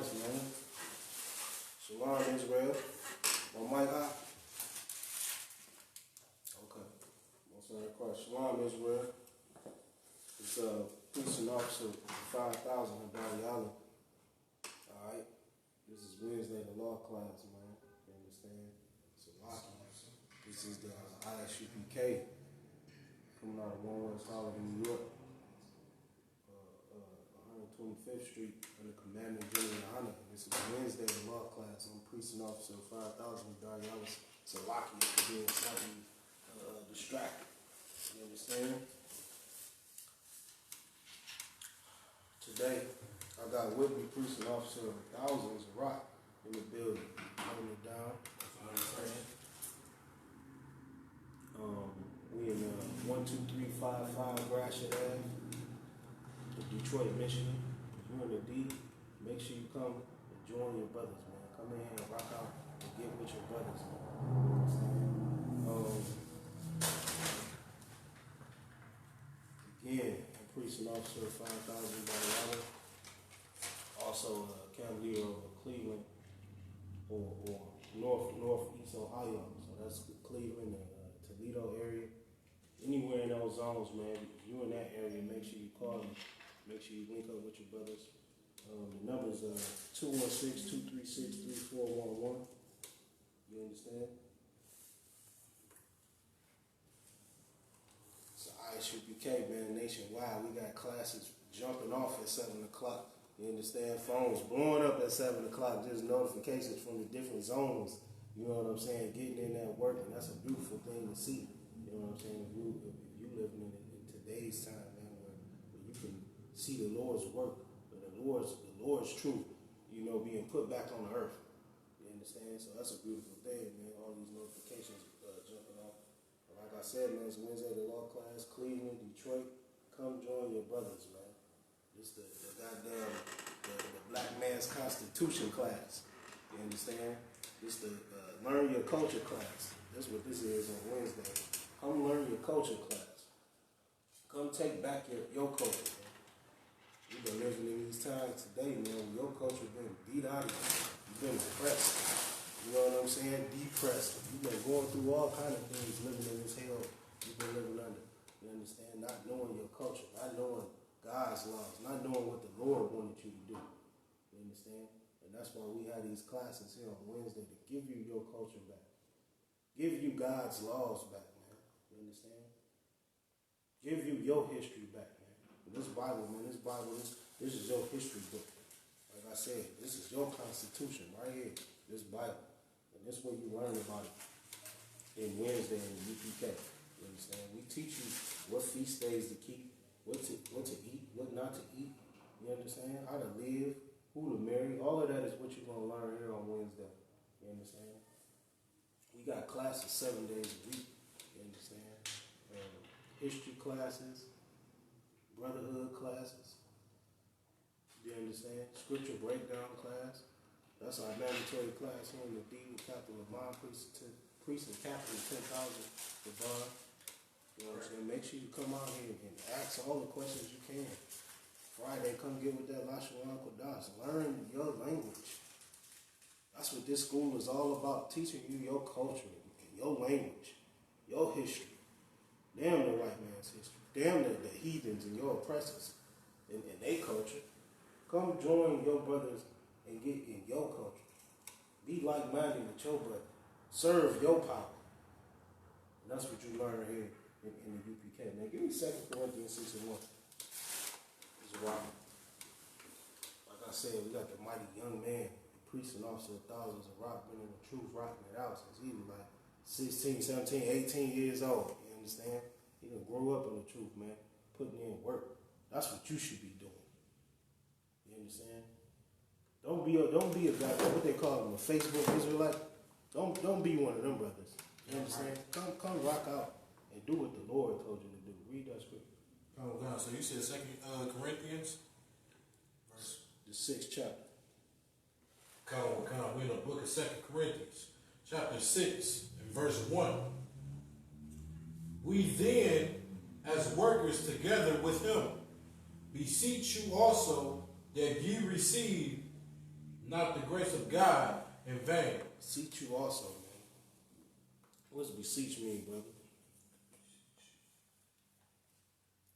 Israelites, man. Shalom, Israel. My mic hot? Okay. Most of that question. Shalom, Israel. It's Police Officer 5,000 in Valley Island. Alright. This is Wednesday, the law class, man. You understand? It's a lot. This is the ISUPK coming out of One West Holland, New York. 125th Street under Commandment General Honor. This is Wednesday, the law class. I'm Precinct Officer 5,000 in Valley Island. It's a locky for being slightly distracted. You understand? Today, I got with me Precinct Officer 1,000 Rock in the building, holding it down. You understand? We in 12355 Gratiot Ave, Detroit, Michigan. If you're in the D, make sure you come and join your brothers, man. Come in here and rock out and get with your brothers, man. You understand? Again, I'm Precinct Officer 5,000 Valley. Also Cavalier of Cleveland or northeast Ohio. So that's Cleveland and Toledo area. Anywhere in those zones, man. If you're in that area, make sure you call me. Make sure you link up with your brothers. The number is 216-236-3411. You understand? It's ISUPK, man, nationwide. We got classes jumping off at 7 o'clock. You understand? Phones blowing up at 7 o'clock. Just notifications from the different zones. You know what I'm saying? Getting in that work, and that's a beautiful thing to see. You know what I'm saying? If you living in today's time, man, where you can see the Lord's work, the Lord's truth, you know, being put back on the earth. You understand? So that's a beautiful thing, man. All these notifications jumping off. But like I said, man, it's Wednesday, the law class, Cleveland, Detroit. Come join your brothers, man. This the goddamn the Black Man's Constitution class. You understand? This the Learn Your Culture class. That's what this is on Wednesday. Come learn your culture class. Come take back your culture, man. We've been living in these times today, man. Your culture been beat out of you. You've been oppressed. You know what I'm saying? Depressed. You've been going through all kind of things living in this hell you've been living under. You understand? Not knowing your culture, not knowing God's laws, not knowing what the Lord wanted you to do. You understand? And that's why we have these classes here on Wednesday to give you your culture back. Give you God's laws back, man. You understand? Give you your history back, man. And this Bible, man, this is your history book. Like I said, this is your Constitution right here. This Bible. And this is what you learn about it in Wednesday in the UPK. You understand? We teach you what feast days to keep, what to eat, what not to eat. You understand? How to live, who to marry. All of that is what you're going to learn here on Wednesday. You understand? We got classes 7 days a week. You understand? History classes, brotherhood classes. You understand? Scripture breakdown class. That's our mandatory class here in the D with Captain Lamont, Priest and Captain 10,000 Devon. You know what I'm saying? Make sure you come out here and ask all the questions you can. Friday, come get with that Lashawan Kodas. Learn your language. That's what this school is all about, teaching you your culture, your language, your history. Damn the white man's history. Damn the heathens and your oppressors and their culture. Come join your brothers and get in your culture. Be like-minded with your brother. Serve your power. And that's what you learn here in the UPK. Now give me 2 Corinthians 6:1. It's rock. Like I said, we got the mighty young man, the Precinct Officer of thousands of rock, been in the truth, rocking it out since he was like 16, 17, 18 years old. You understand? He done grow up in the truth, man. Putting in work. That's what you should be doing. You understand? Don't be a guy, what they call them, a Facebook Israelite. Don't be one of them brothers. You understand? Come rock out and do what the Lord told you to do. Read that scripture. Oh God! So you said 2 Corinthians, verse The 6th chapter. Come on. We're in the book of 2 Corinthians, chapter 6, and verse 1. We then, as workers together with him, beseech you also that ye receive not the grace of God in vain. Beseech you also, man. What does beseech mean, brother?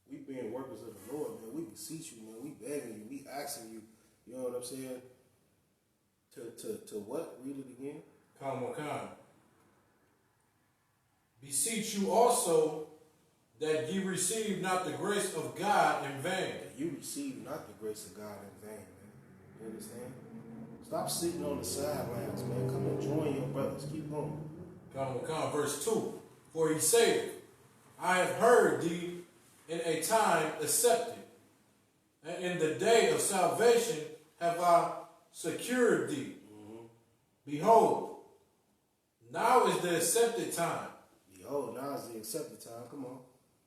We being workers of the Lord, man. We beseech you, man. We begging you. We asking you. You know what I'm saying? To what? Read it again. Come. Beseech you also that ye receive not the grace of God in vain. That you receive not the grace of God in vain, man. You understand? Stop sitting on the sidelines, man. Come and join your brothers. Keep going. Come. Verse 2. For he saith, I have heard thee in a time accepted, and in the day of salvation have I secured thee. Behold, now is the accepted time. Behold, now is the accepted time. Come on.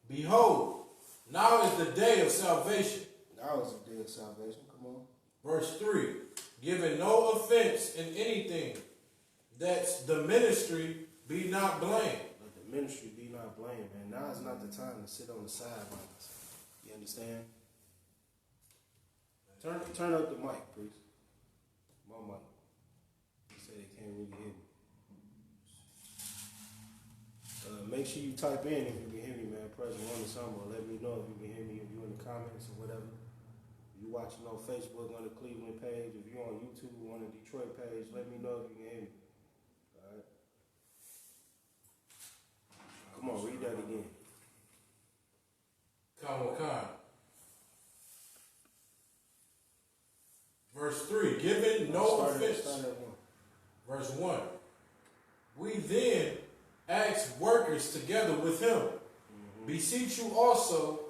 Behold, now is the day of salvation. Now is the day of salvation. Come on. Verse 3. Giving no offense in anything, that the ministry be not blamed. Let the ministry be not blamed, man. Now is not the time to sit on the sidelines. You understand? Turn up the mic, please. My mic. They say they can't really hear me. Make sure you type in if you can hear me, man. Press 1 or something, or let me know if you can hear me, if you're in the comments or whatever. If you're watching on Facebook on the Cleveland page, if you're on YouTube on the Detroit page, let me know if you can hear me. All right? Come on, read that again. Come. Verse 3. Giving no offense. Verse 1. We then ask workers together with him. Beseech you also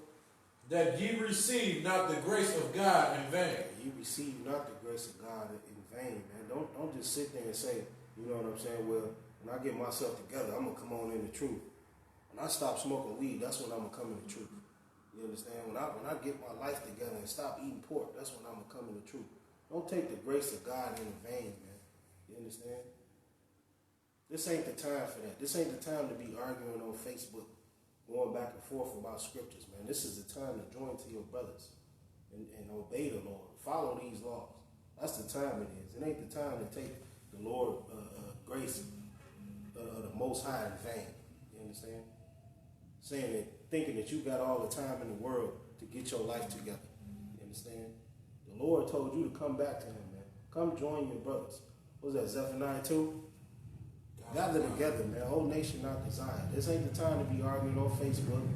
that ye receive not the grace of God in vain. You receive not the grace of God in vain, man. Don't just sit there and say, you know what I'm saying, well, when I get myself together, I'm going to come on in the truth. When I stop smoking weed, that's when I'm going to come in the truth. You understand? When I get my life together and stop eating pork, that's when I'm going to come in the truth. Don't take the grace of God in vain, man. You understand? This ain't the time for that. This ain't the time to be arguing on Facebook, going back and forth about scriptures, man. This is the time to join to your brothers and obey the Lord. Follow these laws. That's the time it is. It ain't the time to take the Lord grace of the Most High in vain. You understand? Saying that, thinking that you got all the time in the world to get your life together. You understand? The Lord told you to come back to him, man. Come join your brothers. What was that, Zephaniah 2? Gather together, man. Whole nation not desired. This ain't the time to be arguing on Facebook.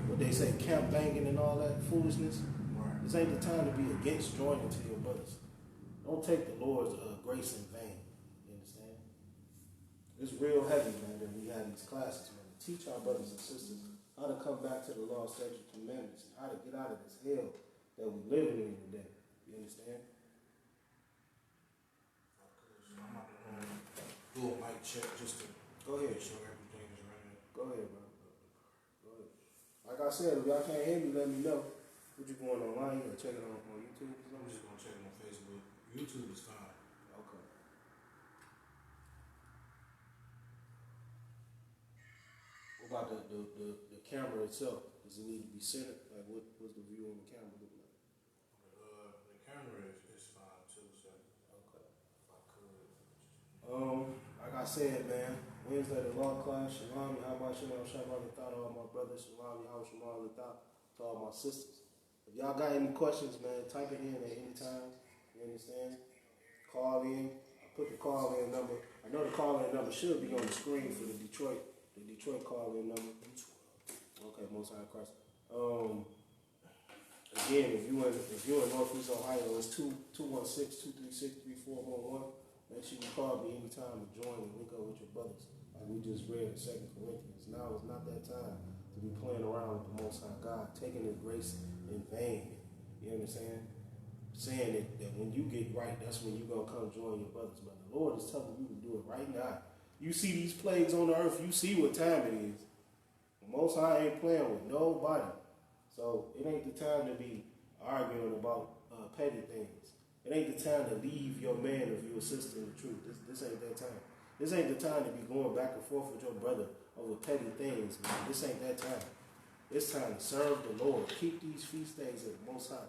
What they say, camp banging and all that foolishness. This ain't the time to be against joining to your brothers. Don't take the Lord's grace in vain. You understand? It's real heavy, man, that we have these classes, man. To teach our brothers and sisters how to come back to the law, statutes, and commandments, and how to get out of this hell that we're living in today. You understand? Do a mic check just to go ahead. Make sure everything is ready. Go ahead, bro. Go ahead. Like I said, if y'all can't hear me, let me know. What you going online? You gonna check it on YouTube or something? I'm just gonna check it on Facebook. YouTube is fine. Okay. What about the camera itself? Does it need to be centered? Like what's the view on the camera look like? The camera is fine too, so okay. If I could. Like I said, man, Wednesday the law class, Shalom, Yahweh Shalom, Shabbat, to all my brothers, Shalom, Yahweh Shalom, to all my sisters. If y'all got any questions, man, type it in at any time. You understand? Call in. I put the call in number. I know the call in number should be on the screen for the Detroit call in number. Okay, Most High Christ. Again, if you in Northeast Ohio, it's 216-236-3411. Make sure you call me anytime to join and link up with your brothers. Like we just read in 2 Corinthians. Now is not that time to be playing around with the Most High God, taking His grace in vain. You understand? Saying that when you get right, that's when you're going to come join your brothers. But the Lord is telling you to do it right now. You see these plagues on the earth, you see what time it is. The Most High ain't playing with nobody. So it ain't the time to be arguing about petty things. It ain't the time to leave your man or your sister in the truth. This ain't that time. This ain't the time to be going back and forth with your brother over petty things, man. This ain't that time. It's time to serve the Lord. Keep these feast days at the Most High.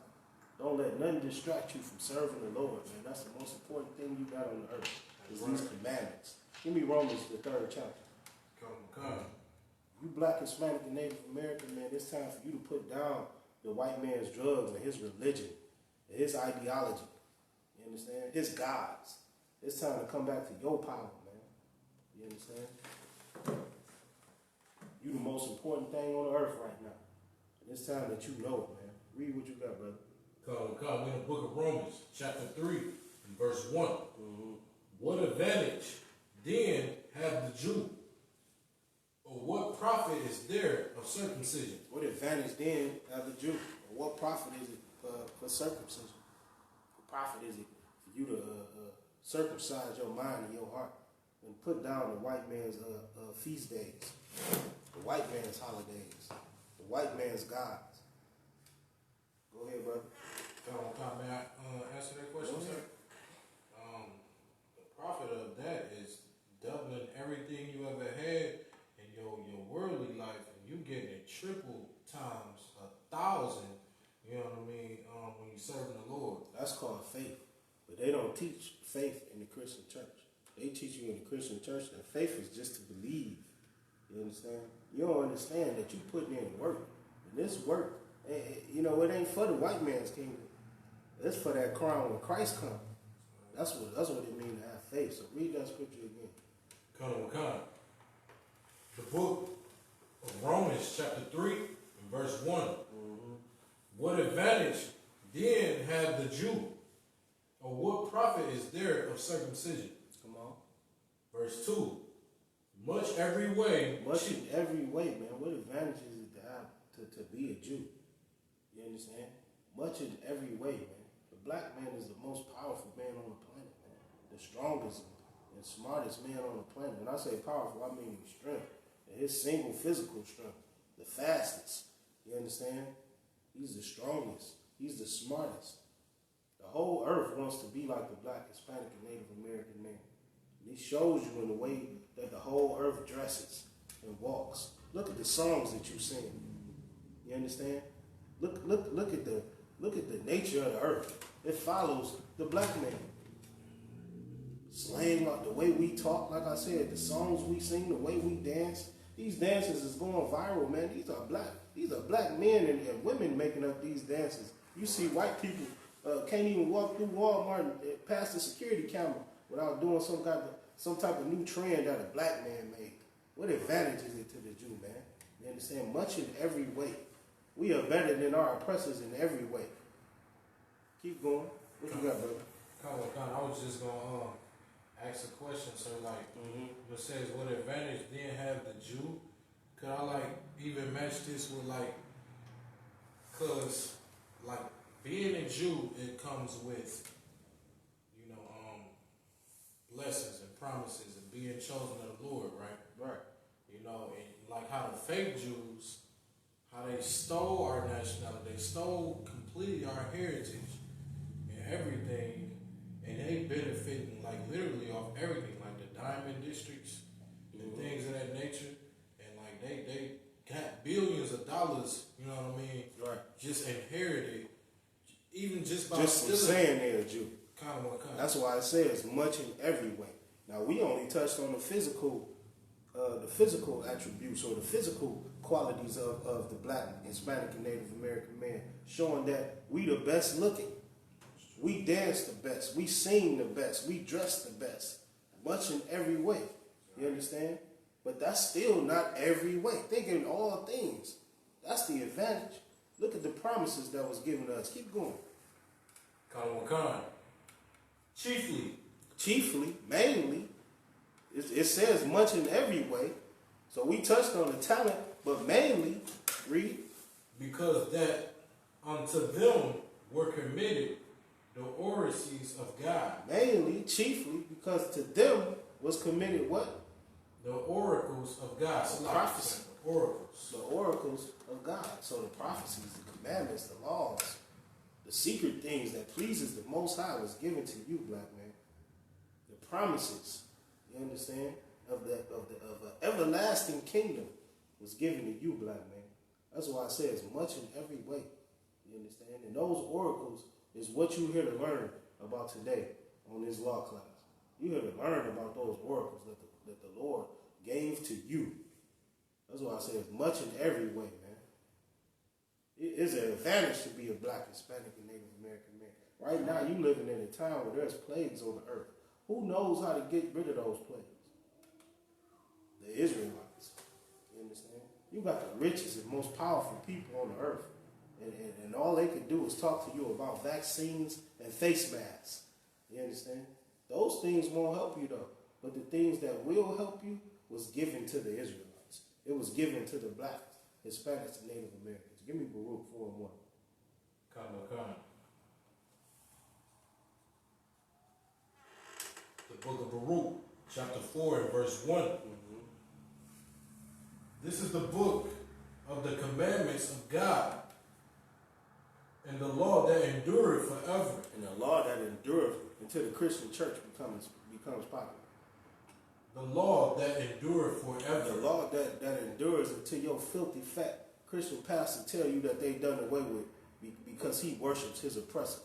Don't let nothing distract you from serving the Lord, man. That's the most important thing you got on the earth. Is these commandments. Give me Romans, the 3rd chapter. Come. You black, Hispanic, and Native American, man, it's time for you to put down the white man's drugs and his religion and his ideology. You understand? His gods. It's time to come back to your power, man. You understand? You the most important thing on the earth right now. And it's time that you know it, man. Read what you got, brother. Come. In the book of Romans, chapter 3, and verse 1. Mm-hmm. What advantage then have the Jew? Or what profit is there of circumcision? What advantage then have the Jew? Or what profit is it for circumcision? What profit is it for you to circumcise your mind and your heart and put down the white man's feast days, the white man's holidays, the white man's gods? Go ahead, brother. May I answer that question, sir? The profit of that is doubling everything you ever had in your worldly life, and you getting it triple times 1,000. You know what I mean? When you serving the Lord, that's called faith. But they don't teach faith in the Christian church. They teach you in the Christian church that faith is just to believe. You understand? You don't understand that you putting in work, and this work, you know, it ain't for the white man's kingdom. It's for that crown when Christ comes. That's what it means to have faith. So read that scripture again. Come. The book of Romans, chapter 3, and verse 1. Mm-hmm. What advantage then had the Jew? Or what profit is there of circumcision? Come on. Verse 2. Much in every way, man. What advantage is it to have to be a Jew? You understand? Much in every way, man. The black man is the most powerful man on the planet, man. The strongest and smartest man on the planet. When I say powerful, I mean his strength. And his single physical strength. The fastest. You understand? He's the strongest. He's the smartest. The whole earth wants to be like the black, Hispanic, and Native American man. And he shows you in the way that the whole earth dresses and walks. Look at the songs that you sing. You understand? Look at the nature of the earth. It follows the black man. Slang, like the way we talk, like I said, the songs we sing, the way we dance. These dances is going viral, man. These are black men and women making up these dances. You see white people can't even walk through Walmart and pass the security camera without doing some type of new trend that a black man made. What advantage is it to the Jew, man? You understand? Much in every way. We are better than our oppressors in every way. Keep going. What you got, brother? I was just gonna ask a question. So, it says, "What advantage then have the Jew?" Could I even match this with cause being a Jew, it comes with blessings and promises and being chosen of the Lord, right? Right. And how the fake Jews, how they stole our nationality, they stole completely our heritage and everything, and they benefiting literally off everything, like the diamond districts and things of that nature, and they got billions of dollars, you know what I mean? Right. Just inherited, even just by just from saying they're a Jew. Kind. That's why it says much in every way. Now we only touched on the physical attributes or the physical qualities of the black, Hispanic, and Native American man, showing that we the best looking, we dance the best, we sing the best, we dress the best, much in every way. You understand? But that's still not every way. Think in all things. That's the advantage. Look at the promises that was given to us. Keep going. Chiefly, mainly, it says much in every way. So we touched on the talent, but mainly, read. Because that unto them were committed the oracles of God. Mainly, chiefly, because to them was committed what? The oracles of God. The prophecy. Oracles. The oracles of God. So the prophecies, the commandments, the laws, the secret things that pleases the Most High was given to you, black man. The promises, you understand, of an everlasting kingdom was given to you, black man. That's why I say it's much in every way. You understand? And those oracles is what you here to learn about today on this law class. You here to learn about those oracles that the Lord gave to you. That's why I say it's much in every way, man. It is an advantage to be a black, Hispanic, and Native American man. Right now, you living in a time where there's plagues on the earth. Who knows how to get rid of those plagues? The Israelites. You understand? You got the richest and most powerful people on the earth. And all they could do is talk to you about vaccines and face masks. You understand? Those things won't help you, though. But the things that will help you was given to the Israelites. It was given to the blacks, Hispanics, and Native Americans. Give me Baruch 4:1. Come. The book of Baruch, chapter 4 and verse 1. Mm-hmm. This is the book of the commandments of God and the law that endureth forever. And the law that endureth until the Christian church becomes popular. The law that endureth forever. The law that endures until your filthy, fat Christian pastor tell you that they done away with because he worships his oppressor.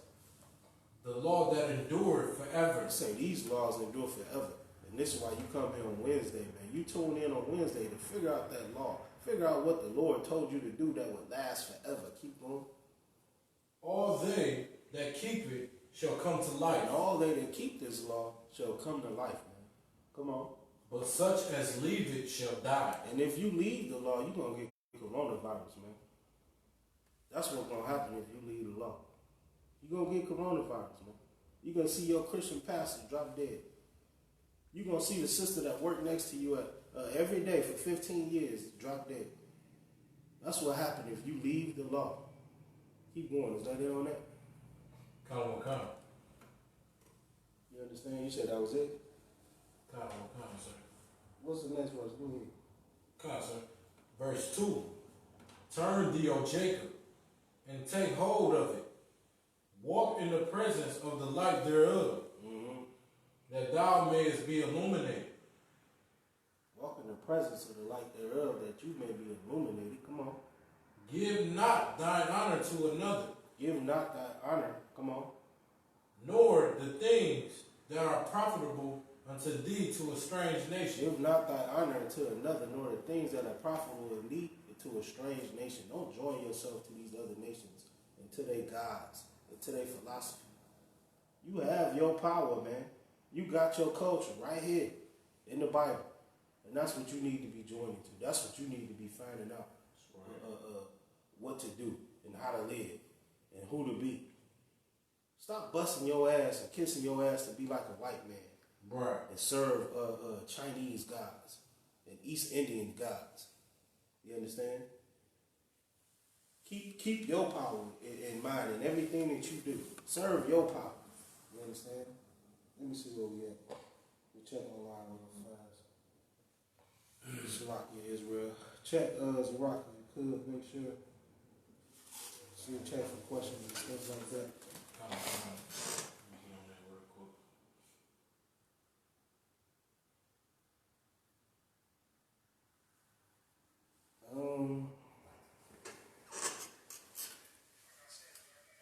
The law that endureth forever. I say these laws endure forever. And this is why you come here on Wednesday, man. You tune in on Wednesday to figure out that law. Figure out what the Lord told you to do that would last forever. Keep going. All they that keep it shall come to life. And all they that keep this law shall come to life, man. Come on. But such as leave it shall die. And if you leave the law, you're going to get coronavirus, man. That's what's going to happen if you leave the law. You're going to get coronavirus, man. You're going to see your Christian pastor drop dead. You're going to see the sister that worked next to you every day for 15 years drop dead. That's what happened if you leave the law. Keep going. Is that it on that? Come. You understand? You said that was it? Come, sir. What's the next verse? Go ahead. Come, sir. Verse 2. Turn thee, O Jacob, and take hold of it. Walk in the presence of the light thereof, that thou mayest be illuminated. Walk in the presence of the light thereof, that you may be illuminated. Come on. Give not thine honor to another. Give not thy honor. Come on. Nor the things that are profitable unto thee to a strange nation. Give not thy honor to another, nor the things that are profitable in thee to a strange nation. Don't join yourself to these other nations and to their gods and to their philosophy. You have your power, man. You got your culture right here in the Bible. And that's what you need to be joining to. That's what you need to be finding out. What to do and how to live and who to be. Stop busting your ass and kissing your ass to be like a white man. Right. And serve Chinese gods and East Indian gods. You understand? Keep your power in mind in everything that you do. Serve your power. You understand? Let me see where we at. We check online real fast. Zeraki, Israel. Check Zeraki, if you could, make sure. See, check for questions and stuff like that. Come. Let me get on that real quick.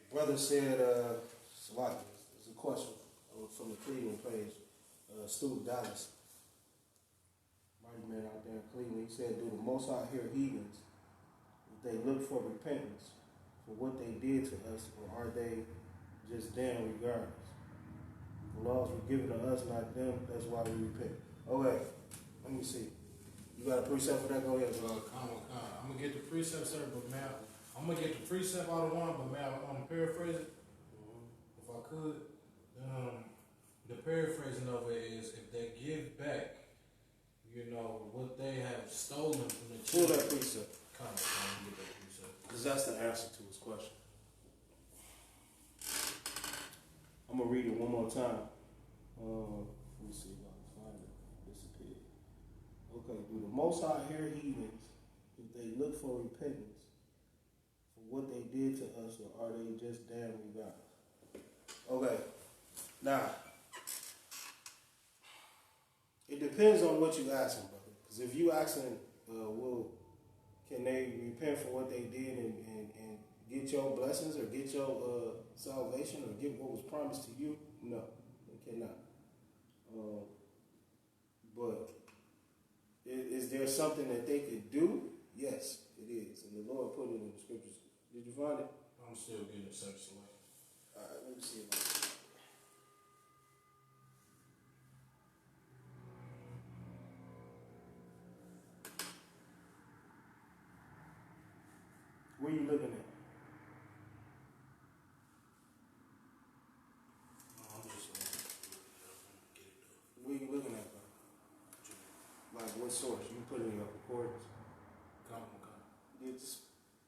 The brother said, Zeraki, there's a question from the Cleveland page. Student Dallas, mighty man out there in Cleveland, he said, do the Most High hear heathens if they look for repentance for what they did to us, or are they just damned regardless? The laws were given to us, not them. That's why we repent. Okay, let me see. You got a precept for that? Go ahead. Come. I'm going to get the precept, sir, but man, I'm going to get the precept out of one, but man, I'm paraphrase it. If I could. The paraphrasing of it is, if they give back, what they have stolen from the Pull children. that precept. Come, get that precept. Because that's the answer to his question. I'm going to read it one more time. Let me see if I can find it. Disappeared. Okay, do the Most High hear heathens if they look for repentance for what they did to us, or are they just damned regardless? Okay, now, it depends on what you asking, brother. Because if you asking, can they repent for what they did and get your blessings or get your salvation or get what was promised to you? No, they cannot. But is there something that they could do? Yes, it is. And the Lord put it in the scriptures. Did you find it? I'm still getting a section left. All right, let me see if I can. Where you looking at? I'm just get it done. Where you looking at, bro? Like what source? You put it in your concordance. Come. Yeah, just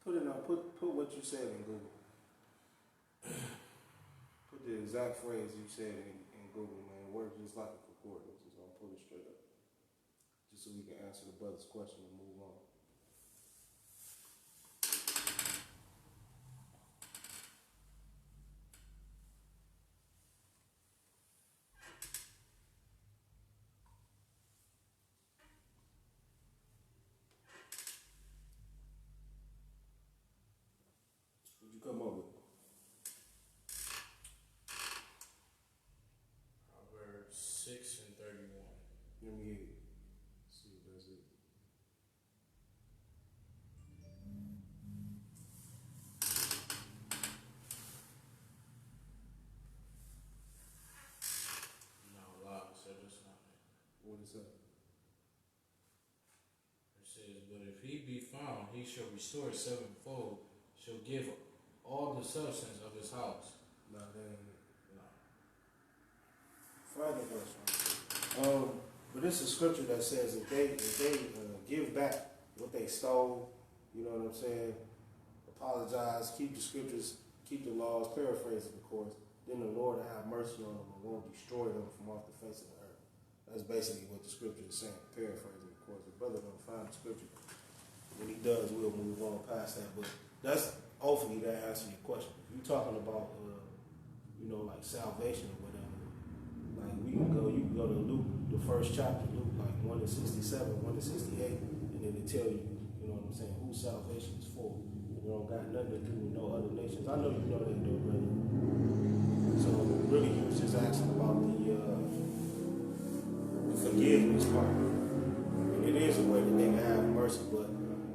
put it on. Put what you said in Google. Put the exact phrase you said in Google, man. It works just like a concordance. Just gonna pull it straight up, just so we can answer the brother's question and move on. What'd you come up with? Proverbs 6 and 31. Let me hear it. See if that's it. No, lie, so that's not it. What is that? It says, but if he be found, he shall restore sevenfold, shall give all the substance of his house. No, that ain't it. No. Further verse. But this is scripture that says if they give back what they stole, you know what I'm saying, apologize, keep the scriptures, keep the laws, paraphrasing of course, then the Lord will have mercy on them and won't destroy them from off the face of the earth. That's basically what the scripture is saying, paraphrasing of course. The brother don't find the scripture. When he does, we'll move on past that. But that's hopefully that answers your question. If you're talking about like salvation or whatever, like you can go to Luke, the first chapter, Luke like 1 to 67, 1 to 68, and then it tell you, you know what I'm saying, who salvation is for. You don't got nothing to do with no other nations. I know you know that though, brother. So really he was just asking about the forgiveness part. And it is a way that they can have mercy, but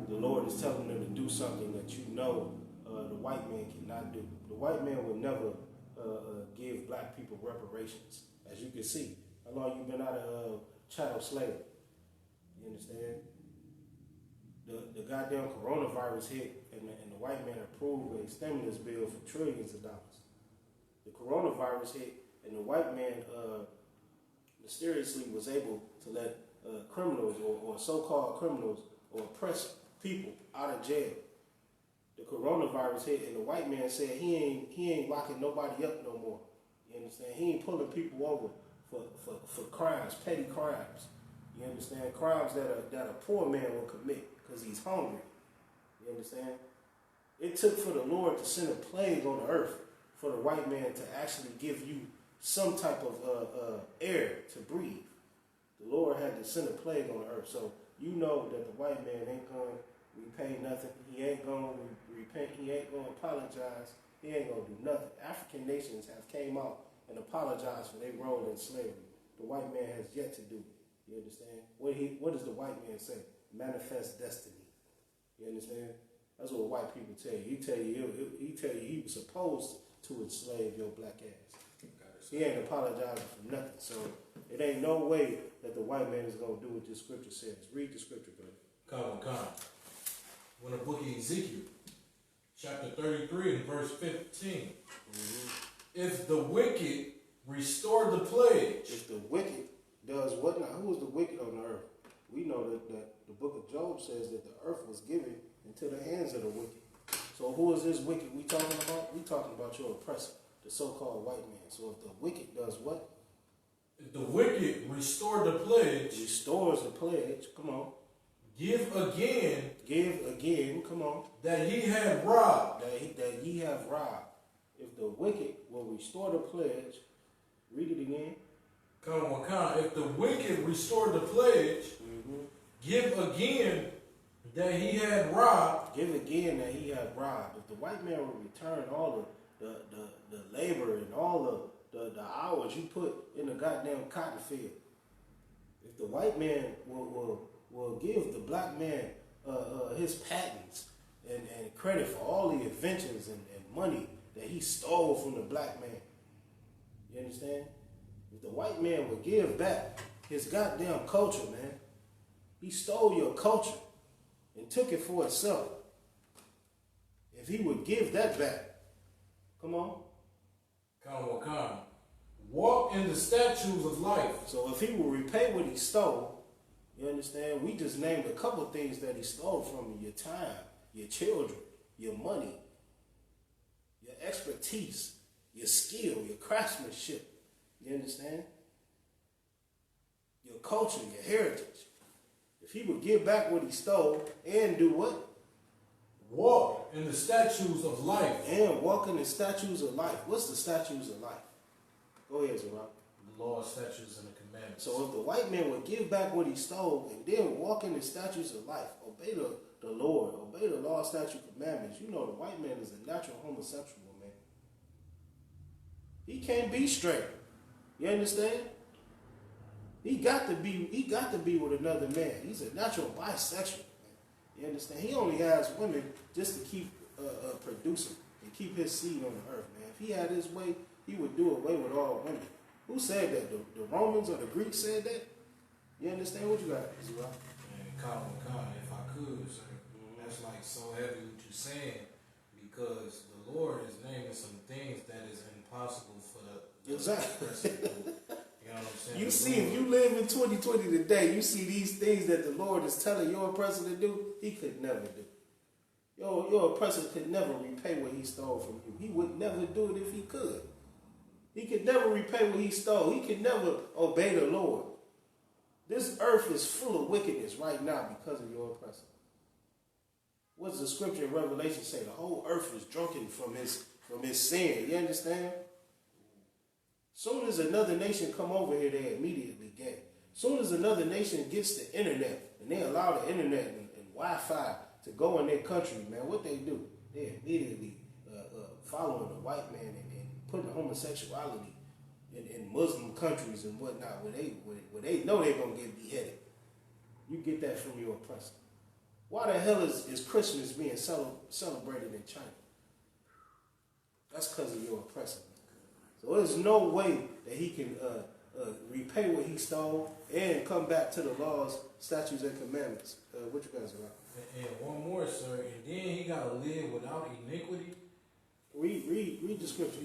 the Lord is telling them to do something that the white man cannot do. The white man would never give black people reparations. As you can see, how long you been out of chattel slavery? You understand? The goddamn coronavirus hit, and the white man approved a stimulus bill for trillions of dollars. The coronavirus hit, and the white man mysteriously was able to let criminals or so-called criminals or oppressed people out of jail. The coronavirus hit, and the white man said he ain't locking nobody up no more. You understand? He ain't pulling people over for crimes, petty crimes. You understand? Crimes that a poor man will commit because he's hungry. You understand? It took for the Lord to send a plague on the earth for the white man to actually give you some type of air to breathe. The Lord had to send a plague on the earth. So you know that the white man ain't going to repay nothing. He ain't going to repent. He ain't going to apologize. He ain't going to do nothing. African nations have came out and apologized for their role in slavery. The white man has yet to do it. You understand? What does the white man say? Manifest destiny. You understand? That's what white people tell you. He tell you he was supposed to enslave your black ass. He ain't apologizing for nothing. So it ain't no way that the white man is going to do what this scripture says. Read the scripture, brother. Come. When the book of Ezekiel, chapter 33 and verse 15. Mm-hmm. If the wicked restore the pledge. If the wicked does what now? Who is the wicked on the earth? We know that the book of Job says that the earth was given into the hands of the wicked. So who is this wicked we talking about? We talking about your oppressor, the so-called white man. So if the wicked does what? If the wicked restore the pledge. Restores the pledge. Come on. Give again. Come on. That he had robbed. That ye have robbed. If the wicked will restore the pledge, read it again. Come on. If the wicked restore the pledge, mm-hmm. Give again that he had robbed. Give again that he had robbed. If the white man would return all the labor and all the hours you put in the goddamn cotton field, if the white man will give the black man his patents and credit for all the inventions and money that he stole from the black man, you understand? If the white man would give back his goddamn culture, man, he stole your culture and took it for itself. If he would give that back, come on. Walk in the statutes of life. So if he will repay what he stole, you understand? We just named a couple things that he stole from you: your time, your children, your money, your expertise, your skill, your craftsmanship. You understand? Your culture, your heritage. If he would give back what he stole and do what? Walk in the statutes of life. And walk in the statutes of life. What's the statutes of life? Go ahead, Zerah. The law, statutes, and the commandments. So if the white man would give back what he stole and then walk in the statutes of life, obey the Lord, obey the law, statute, commandments, you know the white man is a natural homosexual, man. He can't be straight. You understand? He got to be with another man. He's a natural bisexual, man. You understand? He only has women just to keep producing and keep his seed on the earth, man. If he had his way, he would do away with all women. Who said that? The Romans or the Greeks said that? You understand what you got, Zerah? And Khan, if I could, sir, that's like so heavy what you're saying, because the Lord is naming some things that is impossible for the Exactly. person to do. You know what I'm saying? You see, if you live in 2020 today, you see these things that the Lord is telling your oppressor to do, he could never do. Your oppressor could never repay what he stole from you. He would never do it if he could. He could never repay what he stole. He could never obey the Lord. This earth is full of wickedness right now because of your oppressor. What does the scripture in Revelation say? The whole earth is drunken from his sin. You understand? Soon as another nation come over here, they immediately gay. Soon as another nation gets the internet and they allow the internet and Wi-Fi to go in their country, man, what they do? They immediately following the white man and putting homosexuality in Muslim countries and whatnot, where they know they're gonna get beheaded. You get that from your oppressor. Why the hell is Christmas being celebrated in China? That's because of your oppressor. So there's no way that he can repay what he stole and come back to the laws, statutes, and commandments. What you guys about? And one more, sir. And then he got to live without iniquity. Read the scripture.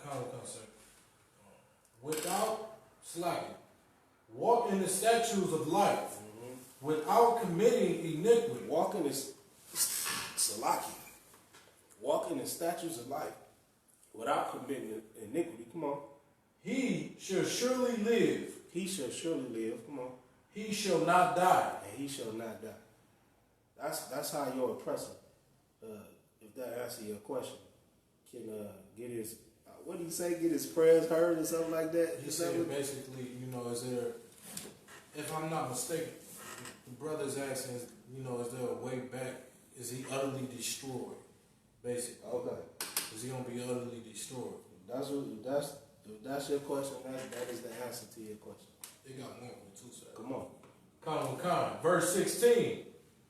Come, sir. Without slacking. Walk in the statutes of life. Without committing iniquity. Walk in the salaki. Walk in the statutes of life. Without committing iniquity. Come on. He shall surely live. He shall surely live. Come on. He shall not die. And he shall not die. That's how your oppressor, if that answers your question, can get his, what do you say, get his prayers heard or something like that? He said basically, is there, if I'm not mistaken, the brother's asking, is there a way back? Is he utterly destroyed? Basically. Okay. Is he going to be utterly destroyed? That's your question. That is the answer to your question. They got more than two, sir. Come on. Come. Verse 16.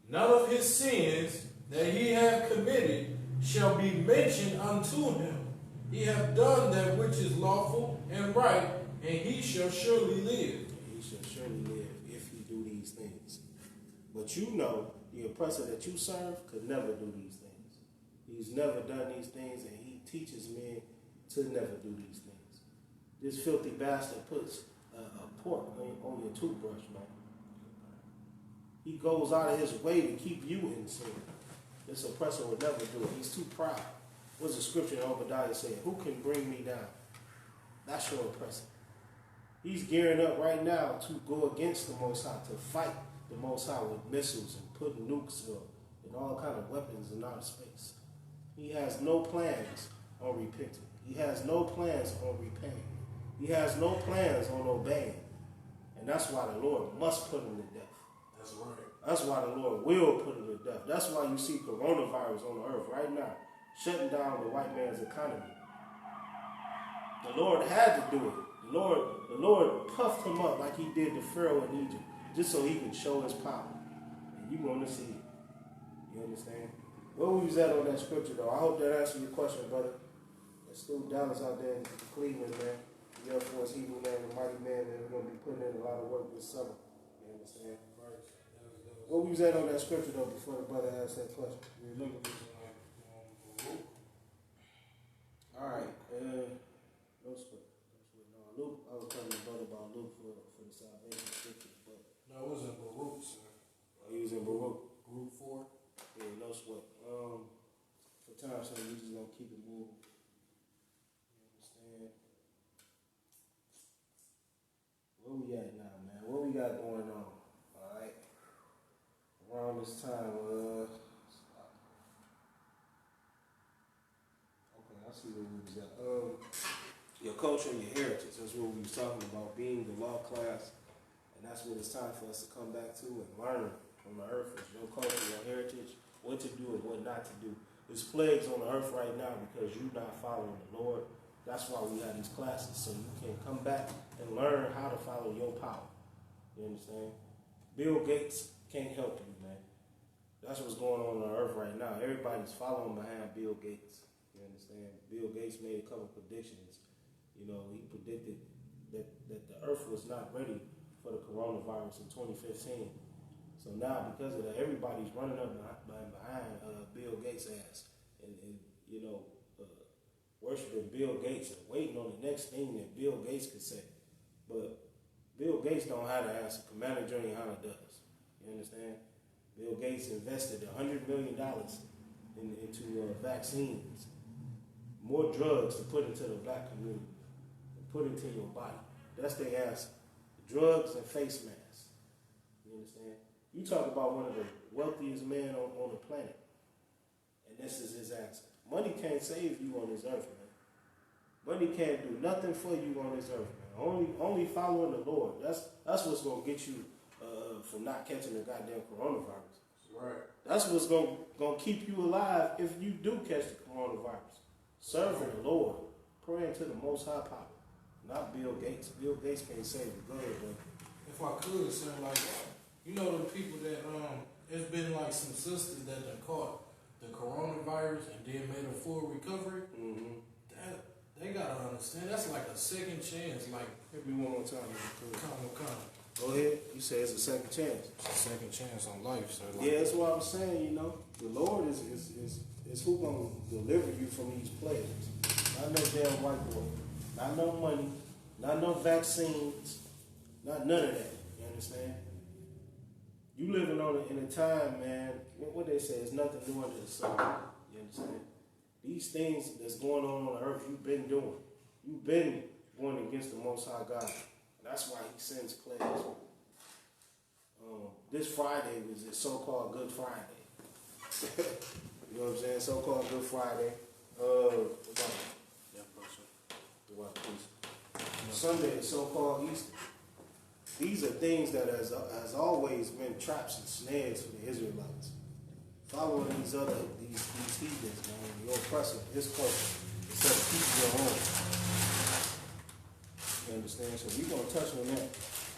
None of his sins that he hath committed shall be mentioned unto him. He hath done that which is lawful and right, and he shall surely live. He shall surely live if he do these things. But the oppressor that you serve could never do these things. He's never done these things, and he teaches men to never do these things. This filthy bastard puts a pork on your toothbrush, man. He goes out of his way to keep you in sin. This oppressor would never do it. He's too proud. What's the scripture in Obadiah saying? Who can bring me down? That's your oppressor. He's gearing up right now to go against the Most High, to fight the Most High with missiles and putting nukes and all kind of weapons in outer space. He has no plans on repenting. He has no plans on repaying. He has no plans on obeying. And that's why the Lord must put him to death. That's right. That's why the Lord will put it to death. That's why you see coronavirus on the earth right now, shutting down the white man's economy. The Lord had to do it. The Lord puffed him up like he did the Pharaoh in Egypt, just so he could show his power. And you're going to see it. You understand? Where we was at on that scripture, though? I hope that answered your question, brother. There's still Dallas out there in Cleveland, man. The Air Force Eagle, man, the mighty man, man. We're going to be putting in a lot of work this summer. You understand? Where we was at on that scripture, though, before the brother asked that question? All right. No script. No, Luke, I was telling my brother about Luke for the salvation scripture, but No, it wasn't Baruch, sir. he was in Baruch. Group 4. Yeah, no sweat. For time's sake, we just gonna keep it moving. You understand? Where we at now, man? What we got going on? All right. Around this time, okay, I see where we was at. Your culture and your heritage. That's what we was talking about, being the law class, and that's what it's time for us to come back to and learn on the earth is your culture, your heritage, what to do and what not to do. There's plagues on the earth right now because you're not following the Lord. That's why we have these classes, so you can come back and learn how to follow your power. You understand? Bill Gates can't help you, man. That's what's going on the earth right now. Everybody's following behind Bill Gates. You understand? Bill Gates made a couple predictions. You know, he predicted that the earth was not ready for the coronavirus in 2015. So now, because of that, everybody's running up behind Bill Gates' ass and you know, worshiping Bill Gates and waiting on the next thing that Bill Gates could say. But Bill Gates don't have the answer. Commander Juliana does. You understand? Bill Gates invested $100 million into vaccines, more drugs to put into the black community, and put into your body. That's their answer. Drugs and face masks. You understand? You talk about one of the wealthiest men on the planet, and this is his answer. Money can't save you on this earth, man. Money can't do nothing for you on this earth, man. Only following the Lord. That's what's gonna get you from not catching the goddamn coronavirus. Right. That's what's gonna keep you alive if you do catch the coronavirus. Serving the Lord, praying to the Most High Power, not Bill Gates. Bill Gates can't save you. Go ahead, brother. If I could, sir, like, you know the people that it's been like some sisters that done caught the coronavirus and then made a full recovery. Mm-hmm. That they gotta understand that's like a second chance. Like, Hit me one more time, if you could. come. Go ahead. You say it's a second chance. It's a second chance on life, sir. Like, Yeah, that's what I'm saying. You know, the Lord is who gonna deliver you from these plagues. Not no damn white boy. Not no money. Not no vaccines. Not none of that. You understand? You living on it in a time, man. What they say is nothing new under the sun. You understand? These things that's going on the earth, you've been doing. You've been going against the Most High God. That's why He sends plagues. This Friday was the so-called Good Friday. You know what I'm saying? So-called Good Friday. Sunday is so-called Easter. These are things that has always been traps and snares for the Israelites. Following these heathens, man, the oppressor, his culture, instead of keeping your own. You understand? So we're going to touch on that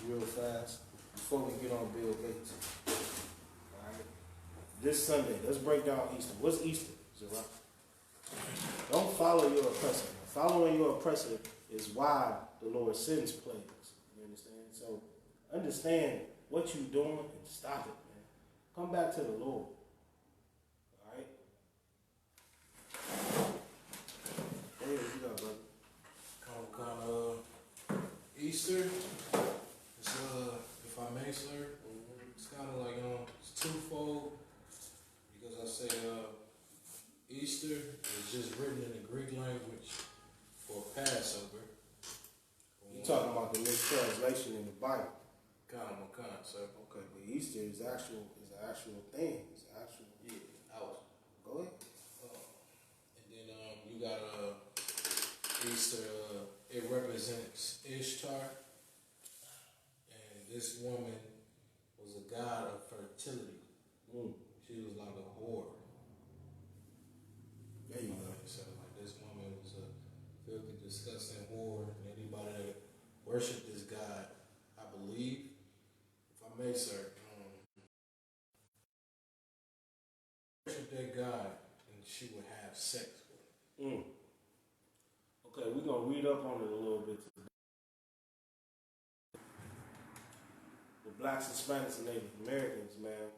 real fast before we get on Bill Gates. All right? This Sunday, let's break down Easter. What's Easter, Zara? Don't follow your oppressor. Following your oppressor is why the Lord sends plagues. You understand? So understand what you're doing and stop it, man. Come back to the Lord. All right? Hey, what you got, brother? Easter. It's if I may, sir, it's kind of like it's twofold because I say Easter is just written in the Greek language for Passover. You talking about the mistranslation in the Bible? Kind of, sir. Okay, but Easter is an actual thing. It's actual. Yeah, out. Go ahead. And then you got Easter. It represents Ishtar, and this woman was a god of fertility. She was like a whore. There you go. So like this woman was a filthy, disgusting whore, and anybody that worshiped this God, I believe, if I may, sir, worship that God, and she would have sex with him. Okay, we're gonna read up on it a little bit today. The blacks, Hispanics, and Native Americans, man,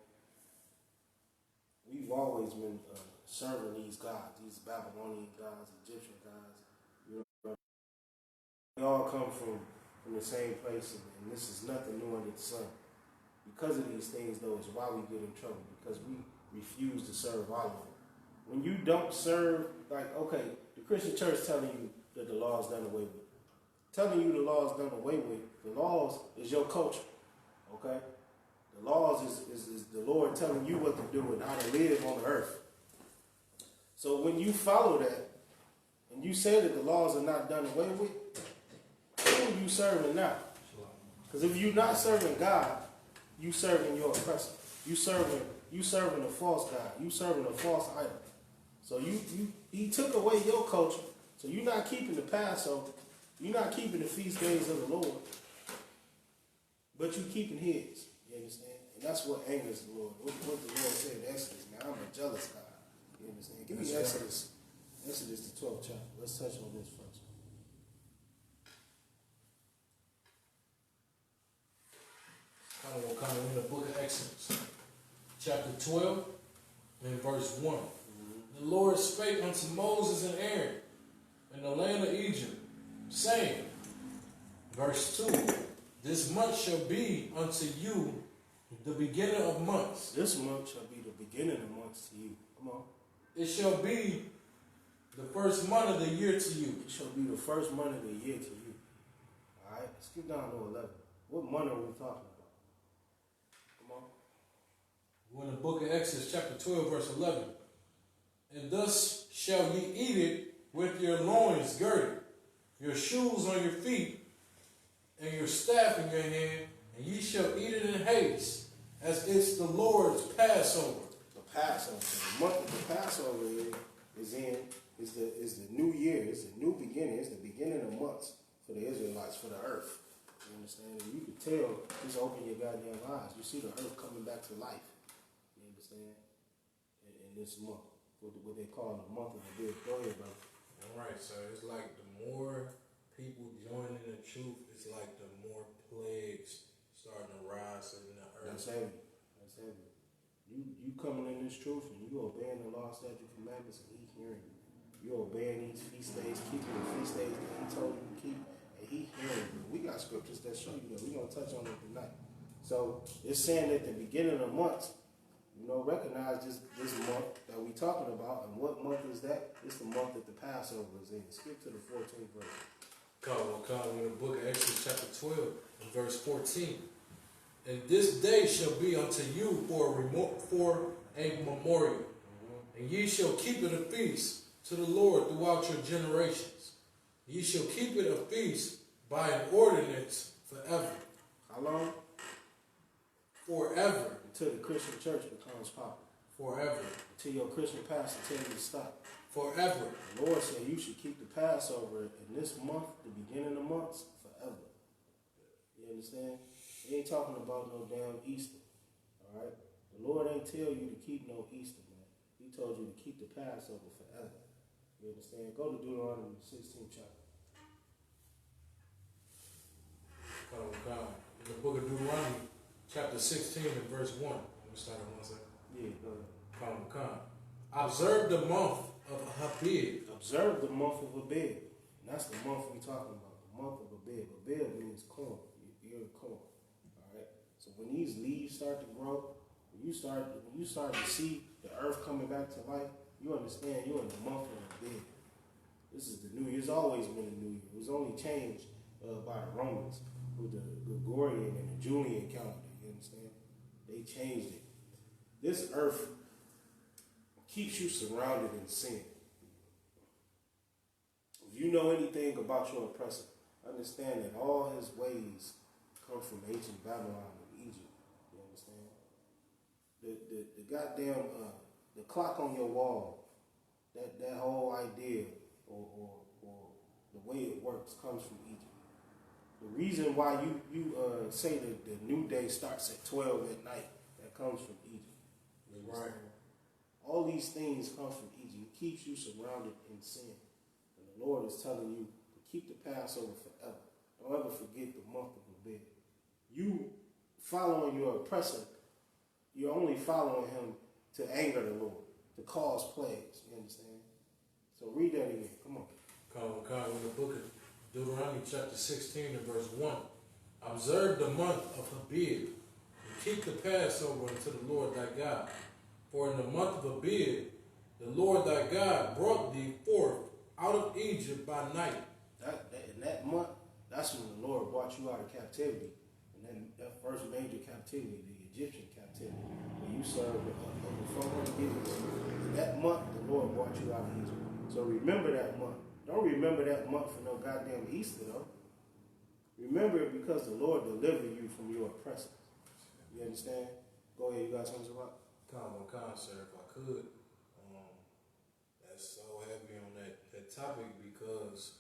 we've always been serving these gods, these Babylonian gods, Egyptian gods. You know, we all come from the same place, and this is nothing new under the sun. Because of these things, though, is why we get in trouble, because we refuse to serve our Lord. When you don't serve, like, okay, the Christian church telling you that the law is done away with. Telling you the law is done away with, the laws is your culture, okay? The laws is the Lord telling you what to do and how to live on the earth. So when you follow that, and you say that the laws are not done away with, who are you serving now? Because if you're not serving God, you serving your oppressor. You serving a false God. You serving a false idol. So he took away your culture. So you're not keeping the Passover. You're not keeping the feast days of the Lord. But you're keeping his. You understand? And that's what angers the Lord. What the Lord said in Exodus, man, I'm a jealous God. You understand? Give me Exodus the 12th chapter. Let's touch on this first. Kind of in the book of Exodus, chapter 12, and verse 1. The Lord spake unto Moses and Aaron in the land of Egypt, saying, verse 2, this month shall be unto you the beginning of months. This month shall be the beginning of months to you. Come on. It shall be the first month of the year to you. It shall be the first month of the year to you. All right, let's get down to 11. What month are we talking about? Come on. We're in the book of Exodus, chapter 12, verse 11. And thus shall ye eat it with your loins girded, your shoes on your feet, and your staff in your hand, and ye shall eat it in haste, as it's the Lord's Passover. The Passover. The month that the Passover is the new year. It's the new beginning. It's the beginning of months for the Israelites, for the earth. You understand? And you can tell, just open your goddamn eyes. You see the earth coming back to life. You understand? In this month. What they call the month of the big. Go ahead, bro. All right, so it's like the more people join in the truth, it's like the more plagues starting to rise in the earth. That's heavy. That's heavy. You coming in this truth and you obeying the law, statute, commandments, and he hearing you. You obeying these feast days, keeping the feast days that he told you to keep, and he hearing you. We got scriptures that show you that. We're going to touch on it tonight. So it's saying that the beginning of months, recognize this month that we talking about. And what month is that? It's the month that the Passover is in. Skip to the 14th verse. Come in the book of Exodus chapter 12 and verse 14. And this day shall be unto you for a memorial. And ye shall keep it a feast to the Lord throughout your generations. Ye shall keep it a feast by an ordinance forever. How long? Forever. Until the Christian church becomes popular. Forever. Until your Christian pastor tells you to stop. Forever. The Lord said you should keep the Passover in this month, the beginning of months, forever. You understand? He ain't talking about no damn Easter. All right? The Lord ain't tell you to keep no Easter, man. He told you to keep the Passover forever. You understand? Go to Deuteronomy 16th chapter. Come. In the book of Deuteronomy, chapter 16 and verse 1. Let me start at 1 second. Yeah, go ahead. Come. Observe the month of Habib. Observe the month of Abib. And that's the month we talking about. The month of Abib. Abib means corn. Ear of corn. Alright? So when these leaves start to grow, when you start to see the earth coming back to life, you understand you're in the month of Abib. This is the new year. It's always been a new year. It was only changed by the Romans with the Gregorian and the Julian calendar. You understand? They changed it. This earth keeps you surrounded in sin. If you know anything about your oppressor, understand that all his ways come from ancient Babylon and Egypt. You understand? the goddamn the clock on your wall, that whole idea or the way it works comes from Egypt. The reason why you say that the new day starts at 12 at night, that comes from Egypt. Right. All these things come from Egypt. It keeps you surrounded in sin. And the Lord is telling you to keep the Passover forever. Don't ever forget the month of Abib. You following your oppressor, you're only following him to anger the Lord, to cause plagues. You understand? So read that again. Come on. Come in the book of Deuteronomy chapter 16 and verse 1. Observe the month of Abib, and keep the Passover unto the Lord thy God. For in the month of Abib, the Lord thy God brought thee forth out of Egypt by night. In that month, that's when the Lord brought you out of captivity. And then that first major captivity, the Egyptian captivity, where you served over 400 years. In that month, the Lord brought you out of Egypt. So remember that month. Don't remember that month for no goddamn Easter, though. Remember it because the Lord delivered you from your oppressors. You understand? Go ahead, you got something about? Sir, if I could. That's so heavy on that topic because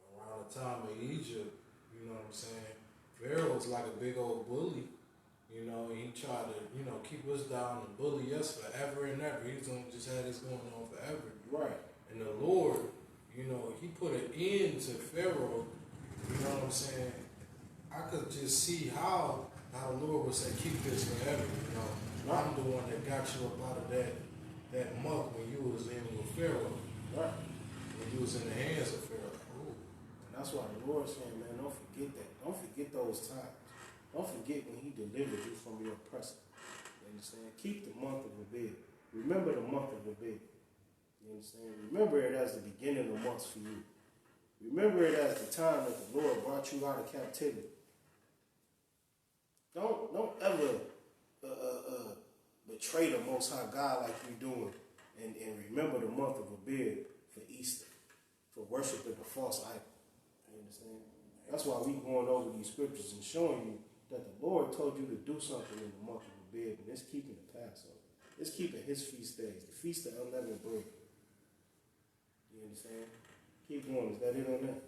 around the time of Egypt, you know what I'm saying, Pharaoh was like a big old bully. You know, he tried to, keep us down and bully us forever and ever. He was going to just have this going on forever. Right. And the Lord, he put an end to Pharaoh. You know what I'm saying? I could just see how the Lord would say, keep this forever. I'm the one that got you up out of that muck when you was in with Pharaoh. Right. When you was in the hands of Pharaoh. Ooh. And that's why the Lord's saying, man, don't forget that. Don't forget those times. Don't forget when he delivered you from your oppressor. You understand? Keep the month of Abib. Remember the month of Abib. You understand? Remember it as the beginning of months for you. Remember it as the time that the Lord brought you out of captivity. Don't ever betray the Most High God like you're doing and remember the month of Abib for Easter, for worshiping the false idol. You understand? That's why we going over these scriptures and showing you that the Lord told you to do something in the month of Abib, and it's keeping the Passover. It's keeping his feast days, the feast of unleavened bread. You understand? Keep going. Is that it on that?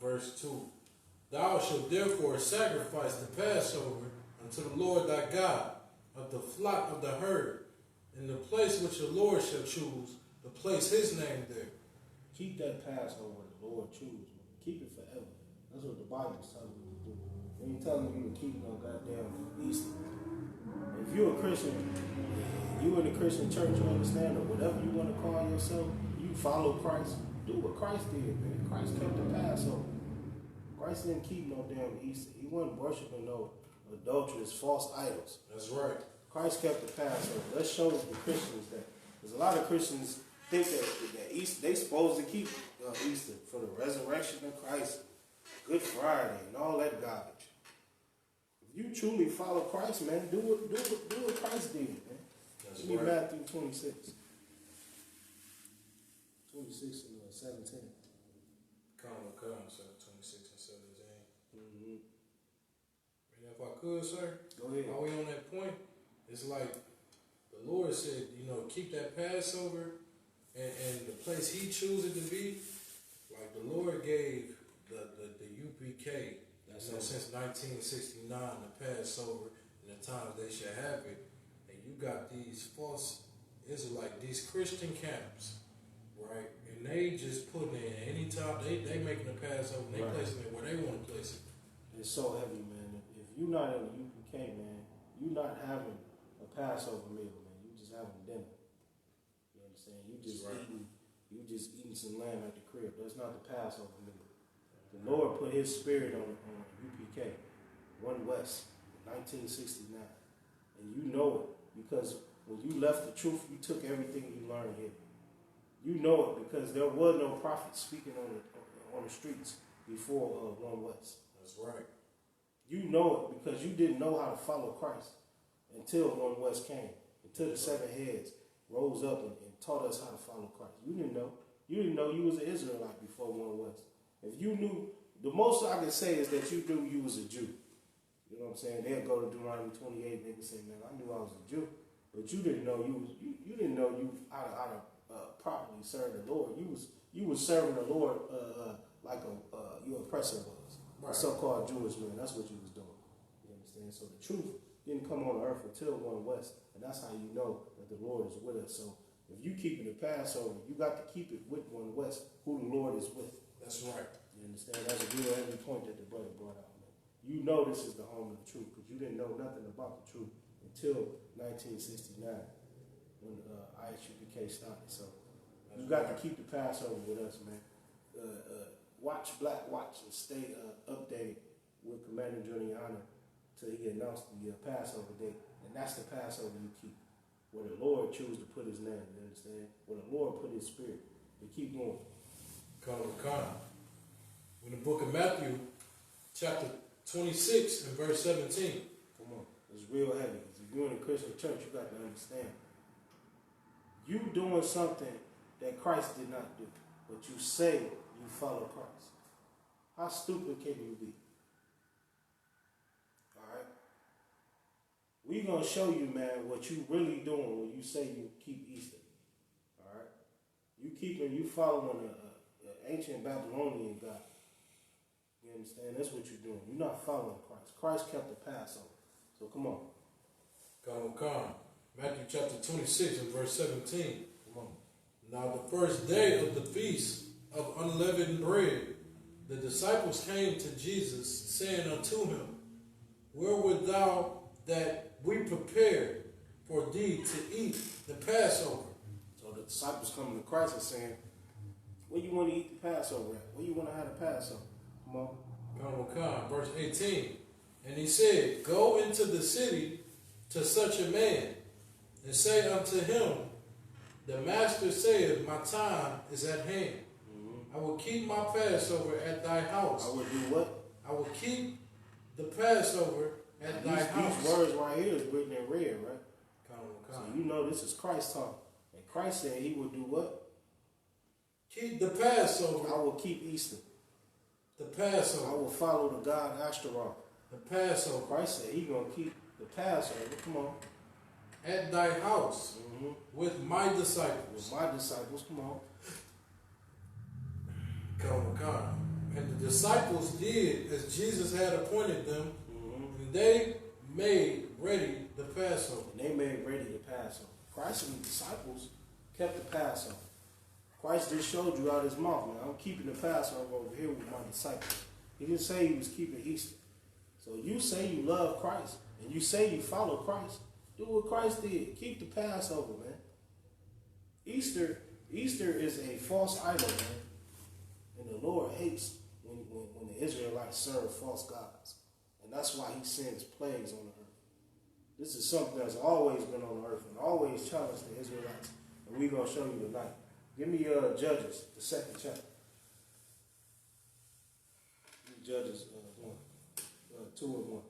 Verse 2. Thou shalt therefore sacrifice the Passover unto the Lord thy God of the flock of the herd, in the place which the Lord shall choose to place his name there. Keep that Passover the Lord chooses. Keep it forever. That's what the Bible's telling you to do. It ain't telling you to keep no goddamn Easter. If you're a Christian, you in the Christian church, you understand, or whatever you want to call yourself, you follow Christ, do what Christ did, man. Christ kept the Passover. Christ didn't keep no damn Easter. He wasn't worshiping no adulterous, false idols. That's right. Christ kept the Passover. That shows the Christians that, because a lot of Christians think that Easter, they supposed to keep Easter for the resurrection of Christ, Good Friday, and all that garbage. If you truly follow Christ, man, do what Christ did, man. That's Give me right. Matthew 26. 26 and 17. Sir, 26 and 17. Mm-hmm. And if I could, sir, Go ahead. while we on that point, it's like the Lord said, keep that Passover and the place he chooses to be. Like the Lord gave the UPK since 1969, the Passover and the times they should have it. And you got these false Israelite, these Christian camps, right? And they just putting in any time they making the Passover, and they placing it where they want to place it. It's so heavy, man. If you're not in the UPK, man, you're not having a Passover meal, man. You just having dinner. You understand? You just eating some lamb at the crib. That's not the Passover meal. The Lord put his spirit on UPK, One West, 1969. And you know it because when you left the truth, you took everything you learned here. You know it because there was no prophet speaking on the streets before One West. That's right. You know it because you didn't know how to follow Christ until One West came, until the seven heads rose up and taught us how to follow Christ. You didn't know. You didn't know you was an Israelite before One West. If you knew, the most I can say is that you knew you was a Jew. You know what I'm saying? They'll go to Deuteronomy 28 and they can say, man, I knew I was a Jew. But you didn't know you didn't know you how to properly serve the Lord. You was serving the Lord like your oppressor was. Right. The so-called Jewish man. That's what you was doing. You understand? So the truth didn't come on earth until one west, and that's how you know that the Lord is with us. So if you keeping the Passover, you got to keep it with one west, who the Lord is with. That's right. You understand? That's a real heavy point that the brother brought out. Man. You know this is the home of the truth because you didn't know nothing about the truth until 1969 when ISUPK started. So you got to keep the Passover with us, man. Watch Black Watch and stay updated with Commander Giuliani till he announced the Passover date. And that's the Passover you keep. Where the Lord chooses to put his name, you understand? Where the Lord put his spirit. To keep going. Come. In the book of Matthew, chapter 26 and verse 17. Come on. It's real heavy. If you're in a Christian church, you got to understand. You doing something that Christ did not do, but you say you follow Christ. How stupid can you be? All right? We're going to show you, man, what you really doing when you say you keep Easter. All right? You following an ancient Babylonian God. You understand? That's what you're doing. You're not following Christ. Christ kept the Passover. So come on. Come. Matthew chapter 26 and verse 17. Come on. Now the first day of the feast of unleavened bread, the disciples came to Jesus, saying unto him, where wert thou that we prepared for thee to eat the Passover? So the disciples coming to Christ and saying, where you want to eat the Passover at? Where you want to have the Passover? Come on. Come. Verse 18. And he said, go into the city to such a man, and say unto him, the master saith, my time is at hand. I will keep my Passover at thy house. I will do what? I will keep the Passover at thy house. These words right here is written in red, right? Come. So you know this is Christ talking. And Christ said he would do what? Keep the Passover. I will keep Easter. The Passover. I will follow the God Ashtaroth. The Passover. Christ said he's going to keep the Passover. Come on. At thy house. With my disciples. With my disciples. Come on. Come. And the disciples did as Jesus had appointed them, and they made ready the Passover. And they made ready the Passover. Christ and the disciples kept the Passover. Christ just showed you out his mouth, man. I'm keeping the Passover over here with my disciples. He didn't say he was keeping Easter. So you say you love Christ, and you say you follow Christ. Do what Christ did. Keep the Passover, man. Easter is a false idol, man. And the Lord hates when the Israelites serve false gods. And that's why he sends plagues on the earth. This is something that's always been on the earth and always challenged the Israelites. And we're going to show you tonight. Give me Judges, the second chapter. Judges 2 and 1.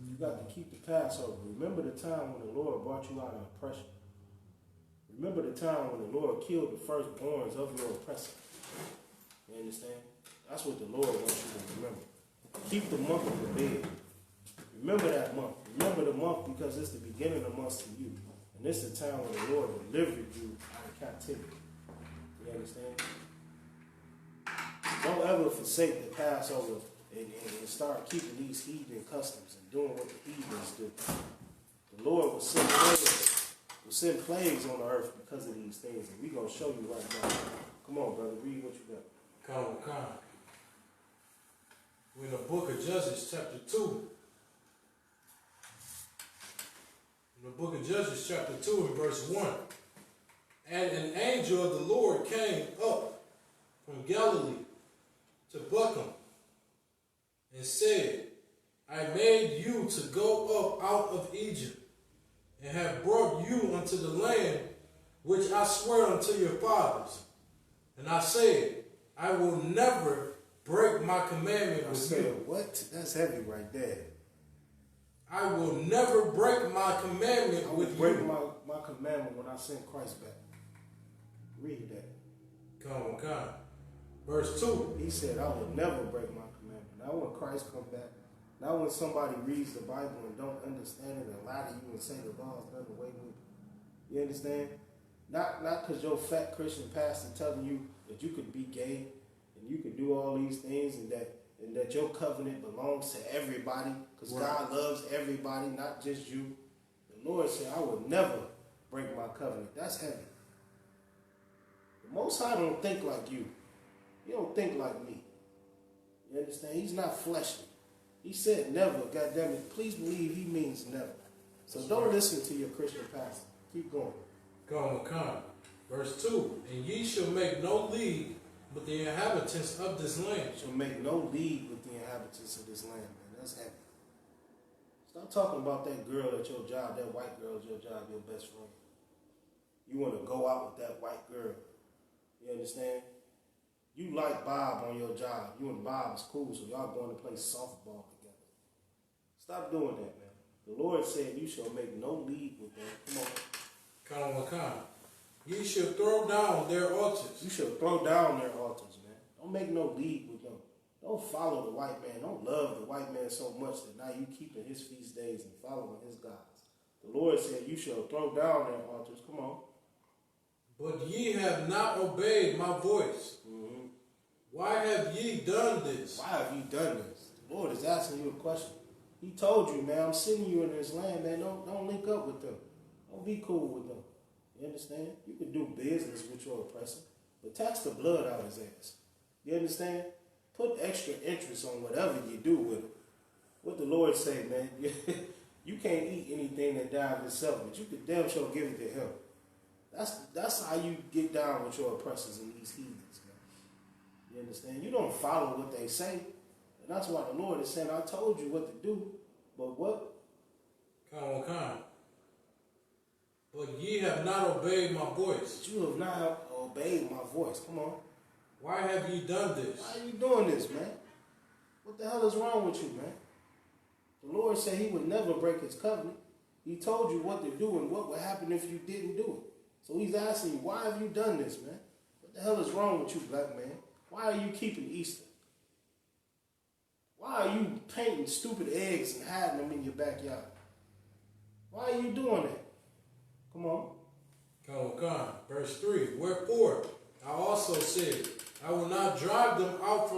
You got to keep the Passover. Remember the time when the Lord brought you out of oppression. Remember the time when the Lord killed the firstborns of your oppressor. You understand? That's what the Lord wants you to remember. Keep the month of the bed. Remember that month. Remember the month because it's the beginning of months to you. And this is the time when the Lord delivered you out of captivity. You understand? Don't ever forsake the Passover and start keeping these heathen customs and doing what the heathens do. The Lord will send plagues on the earth because of these things. And we're going to show you right now. Come on, brother. Read what you got. Come. We're in the book of Judges, chapter 2. In the book of Judges, chapter 2, and verse 1. And an angel of the Lord came up from Galilee to Buckham and said, I made you to go up out of Egypt, and have brought you unto the land which I swear unto your fathers. And I said, I will never break my commandment with you. What? That's heavy right there. I will never break my commandment with you. Break my commandment when I send Christ back. Read that. Come. Verse 2. He said, I will never break my commandment. Not when Christ comes back. Not when somebody reads the Bible and don't understand it and lie to you and say the law is done away with. You understand? Not because your fat Christian pastor telling you that you could be gay and you could do all these things and that your covenant belongs to everybody because God loves everybody, not just you. The Lord said, I will never break my covenant. That's heavy. The Most High don't think like you. He don't think like me. You understand? He's not fleshly. He said never. God damn it. Please believe he means never. So don't listen to your Christian pastor. Keep going. Come. Verse 2. And ye shall make no league with the inhabitants of this land. Shall make no league with the inhabitants of this land, man. That's heavy. Stop talking about that girl at your job, that white girl at your job, your best friend. You want to go out with that white girl. You understand? You like Bob on your job. You and Bob is cool, so y'all going to play softball together. Stop doing that, man. The Lord said you shall make no league with them. Come on. Come. Ye shall throw down their altars. You shall throw down their altars, man. Don't make no league with them. Don't follow the white man. Don't love the white man so much that now you keeping his feast days and following his gods. The Lord said you shall throw down their altars. Come on. But ye have not obeyed my voice. Mm-hmm. Why have ye done this? Why have you done this? The Lord is asking you a question. He told you, man, I'm sending you in this land, man. Don't link up with them. Don't be cool with them. You understand? You can do business with your oppressor, but tax the blood out of his ass. You understand? Put extra interest on whatever you do with him. What the Lord say, man, you can't eat anything that died of itself, but you could damn sure give it to him. That's how you get down with your oppressors and these heathens, man. You understand? You don't follow what they say. And that's why the Lord is saying, I told you what to do, but what? Come. But ye have not obeyed my voice. But you have not obeyed my voice. Come on. Why have ye done this? Why are you doing this, man? What the hell is wrong with you, man? The Lord said he would never break his covenant. He told you what to do and what would happen if you didn't do it. So he's asking you, why have you done this, man? What the hell is wrong with you, black man? Why are you keeping Easter? Why are you painting stupid eggs and hiding them in your backyard? Why are you doing that? Come on. Come. Verse 3. Wherefore I also said, I will not drive them out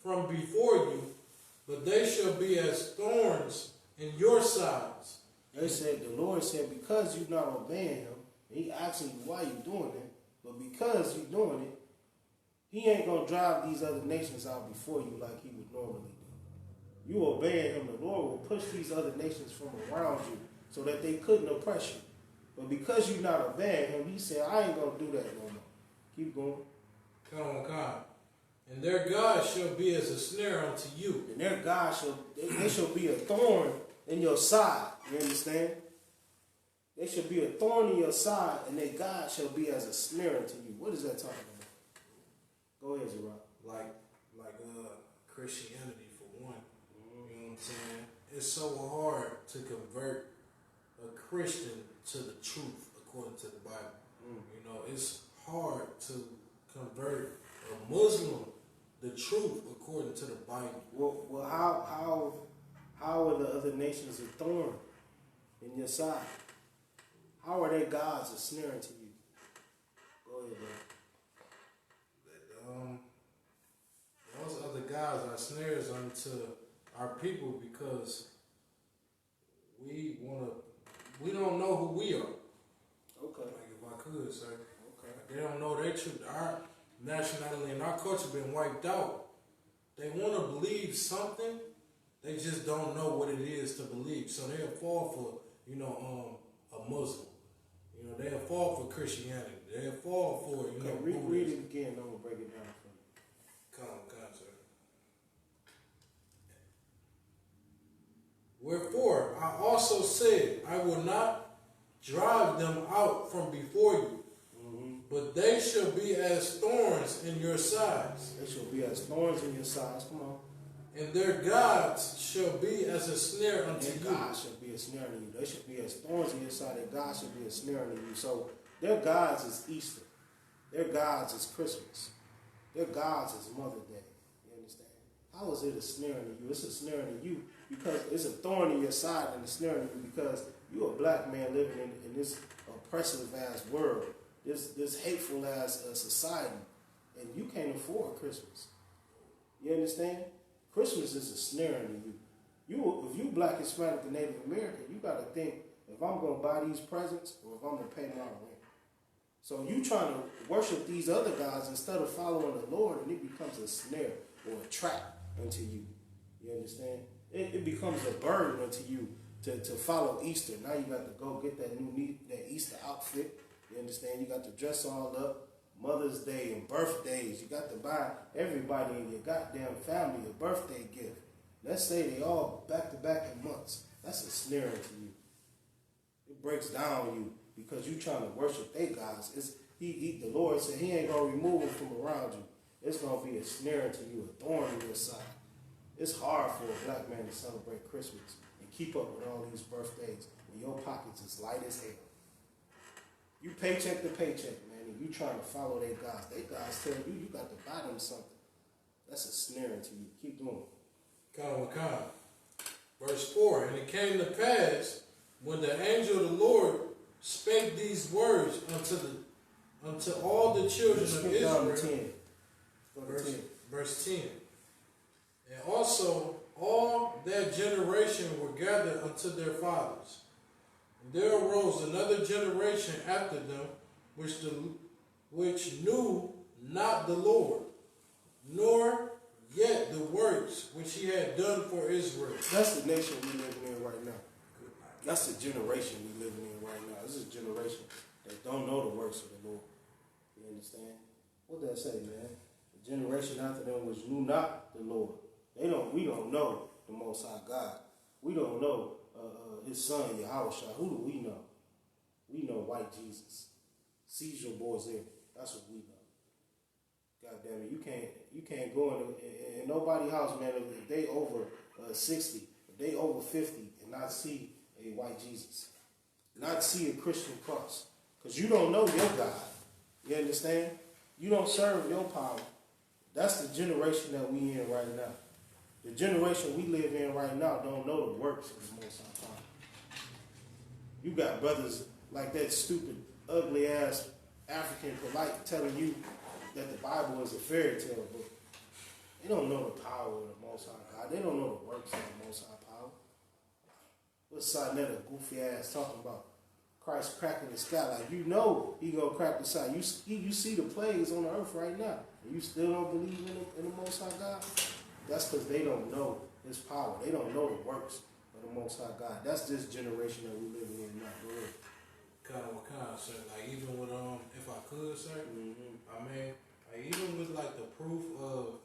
from before you, but they shall be as thorns in your sides. They said, the Lord said, because you're not obeying him, he asking you why you doing it, but because you're doing it, he ain't going to drive these other nations out before you like he would normally do. You obeying him, the Lord will push these other nations from around you so that they couldn't oppress you. But because you're not obeying him, he said, I ain't going to do that no more. Keep going. Come. And their God shall be as a snare unto you. And their God they shall be a thorn in your side. You understand? They shall be a thorn in your side, and their God shall be as a snare unto you. What is that talking about? Go ahead, Zerah. Like Christianity for one. You know what I'm saying? It's so hard to convert a Christian to the truth according to the Bible. You know, it's hard to convert a Muslim the truth according to the Bible. Well, how are the other nations a thorn in your side? How are their gods a snare to you? Go ahead, bro. Those other gods are snares unto our people because we don't know who we are. Okay. Like if I could, sir. Okay. They don't know their truth. Our nationality and our culture been wiped out. They want to believe something, they just don't know what it is to believe. So they'll fall for, a Muslim. They'll fall for Christianity. They'll fall for, read it again. I'm gonna break it down for you. Come, sir. Wherefore I also said, I will not drive them out from before you, but they shall be as thorns in your sides. They shall be as thorns in your sides. Come on. And their gods shall be as a snare unto you. Their God shall be a snare to you. They shall be as thorns in your side. Their God shall be a snare to you. So their gods is Easter. Their gods is Christmas. Their gods is Mother Day. You understand? How is it a snare to you? It's a snare to you because it's a thorn in your side and a snare to you because you're a black man living in this oppressive ass world, this hateful ass society, and you can't afford Christmas. You understand? Christmas is a snare to you. If you black, Hispanic, and Native American, you got to think if I'm going to buy these presents or if I'm going to pay my rent. So you trying to worship these other gods instead of following the Lord, and it becomes a snare or a trap unto you. You understand? It becomes a burden unto you to follow Easter. Now you got to go get that Easter outfit. You understand? You got to dress all up. Mother's Day and birthdays. You got to buy everybody in your goddamn family a birthday gift. Let's say they all back to back in months. That's a snare to you. It breaks down you because you trying to worship their gods. The Lord said he ain't going to remove them from around you. It's going to be a snare to you, a thorn in your side. It's hard for a black man to celebrate Christmas and keep up with all these birthdays when your pockets is light as hell. You paycheck to paycheck, man, and you trying to follow their gods. Their gods tell you got to buy them something. That's a snare to you. Keep doing it. Verse 4, and it came to pass when the angel of the Lord spake these words unto all the children of Israel. Verse 10. And also all that generation were gathered unto their fathers. And there arose another generation after them, which knew not the Lord, nor yet the works which he had done for Israel. That's the nation we living in right now. That's the generation we living in right now. This is a generation that don't know the works of the Lord. You understand? What did that say, man? The generation after them which knew not the Lord. We don't know the Most High God. We don't know his son, Yahweh. Who do we know? We know white Jesus. Caesar Borgia. That's what we know. God damn it, you can't go in nobody's house, man, if they over 60, if they over 50 and not see a white Jesus, not see a Christian cross, because you don't know your God. You understand? You don't serve your power. That's the generation that we in right now. The generation we live in right now don't know the works of the Most High Power. You got brothers like that stupid, ugly ass African polite telling you that the Bible is a fairy tale book. They don't know the power of the Most High God. They don't know the works of the Most High Power. What's Sarnetta goofy ass talking about? Christ cracking the sky. Like, you know he gonna crack the sky. You see the plagues on the earth right now. And you still don't believe in the Most High God? That's because they don't know his power. They don't know the works of the Most High God. That's this generation that we living in now. Go ahead. Sir, like even with if I could, sir, I mean, like even with like the proof of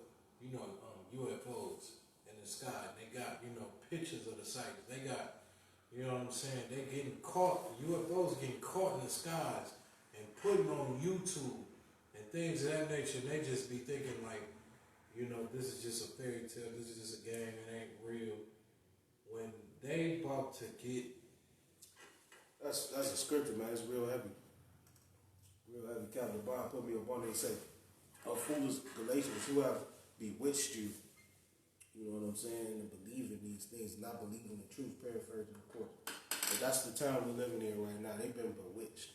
UFOs in the sky, they got pictures of the sites. They got what I'm saying. They getting caught. UFOs getting caught in the skies and putting on YouTube and things of that nature. And they just be thinking like, this is just a fairy tale. This is just a game. It ain't real. When they about to get That's a scripture, man. It's real heavy. Real heavy. Captain Bond put me up on there and say, "O foolish Galatians, who have bewitched you?" You know what I'm saying? And believe in these things, not believing the truth, paraphrasing the course. But that's the time we're living in right now. They've been bewitched.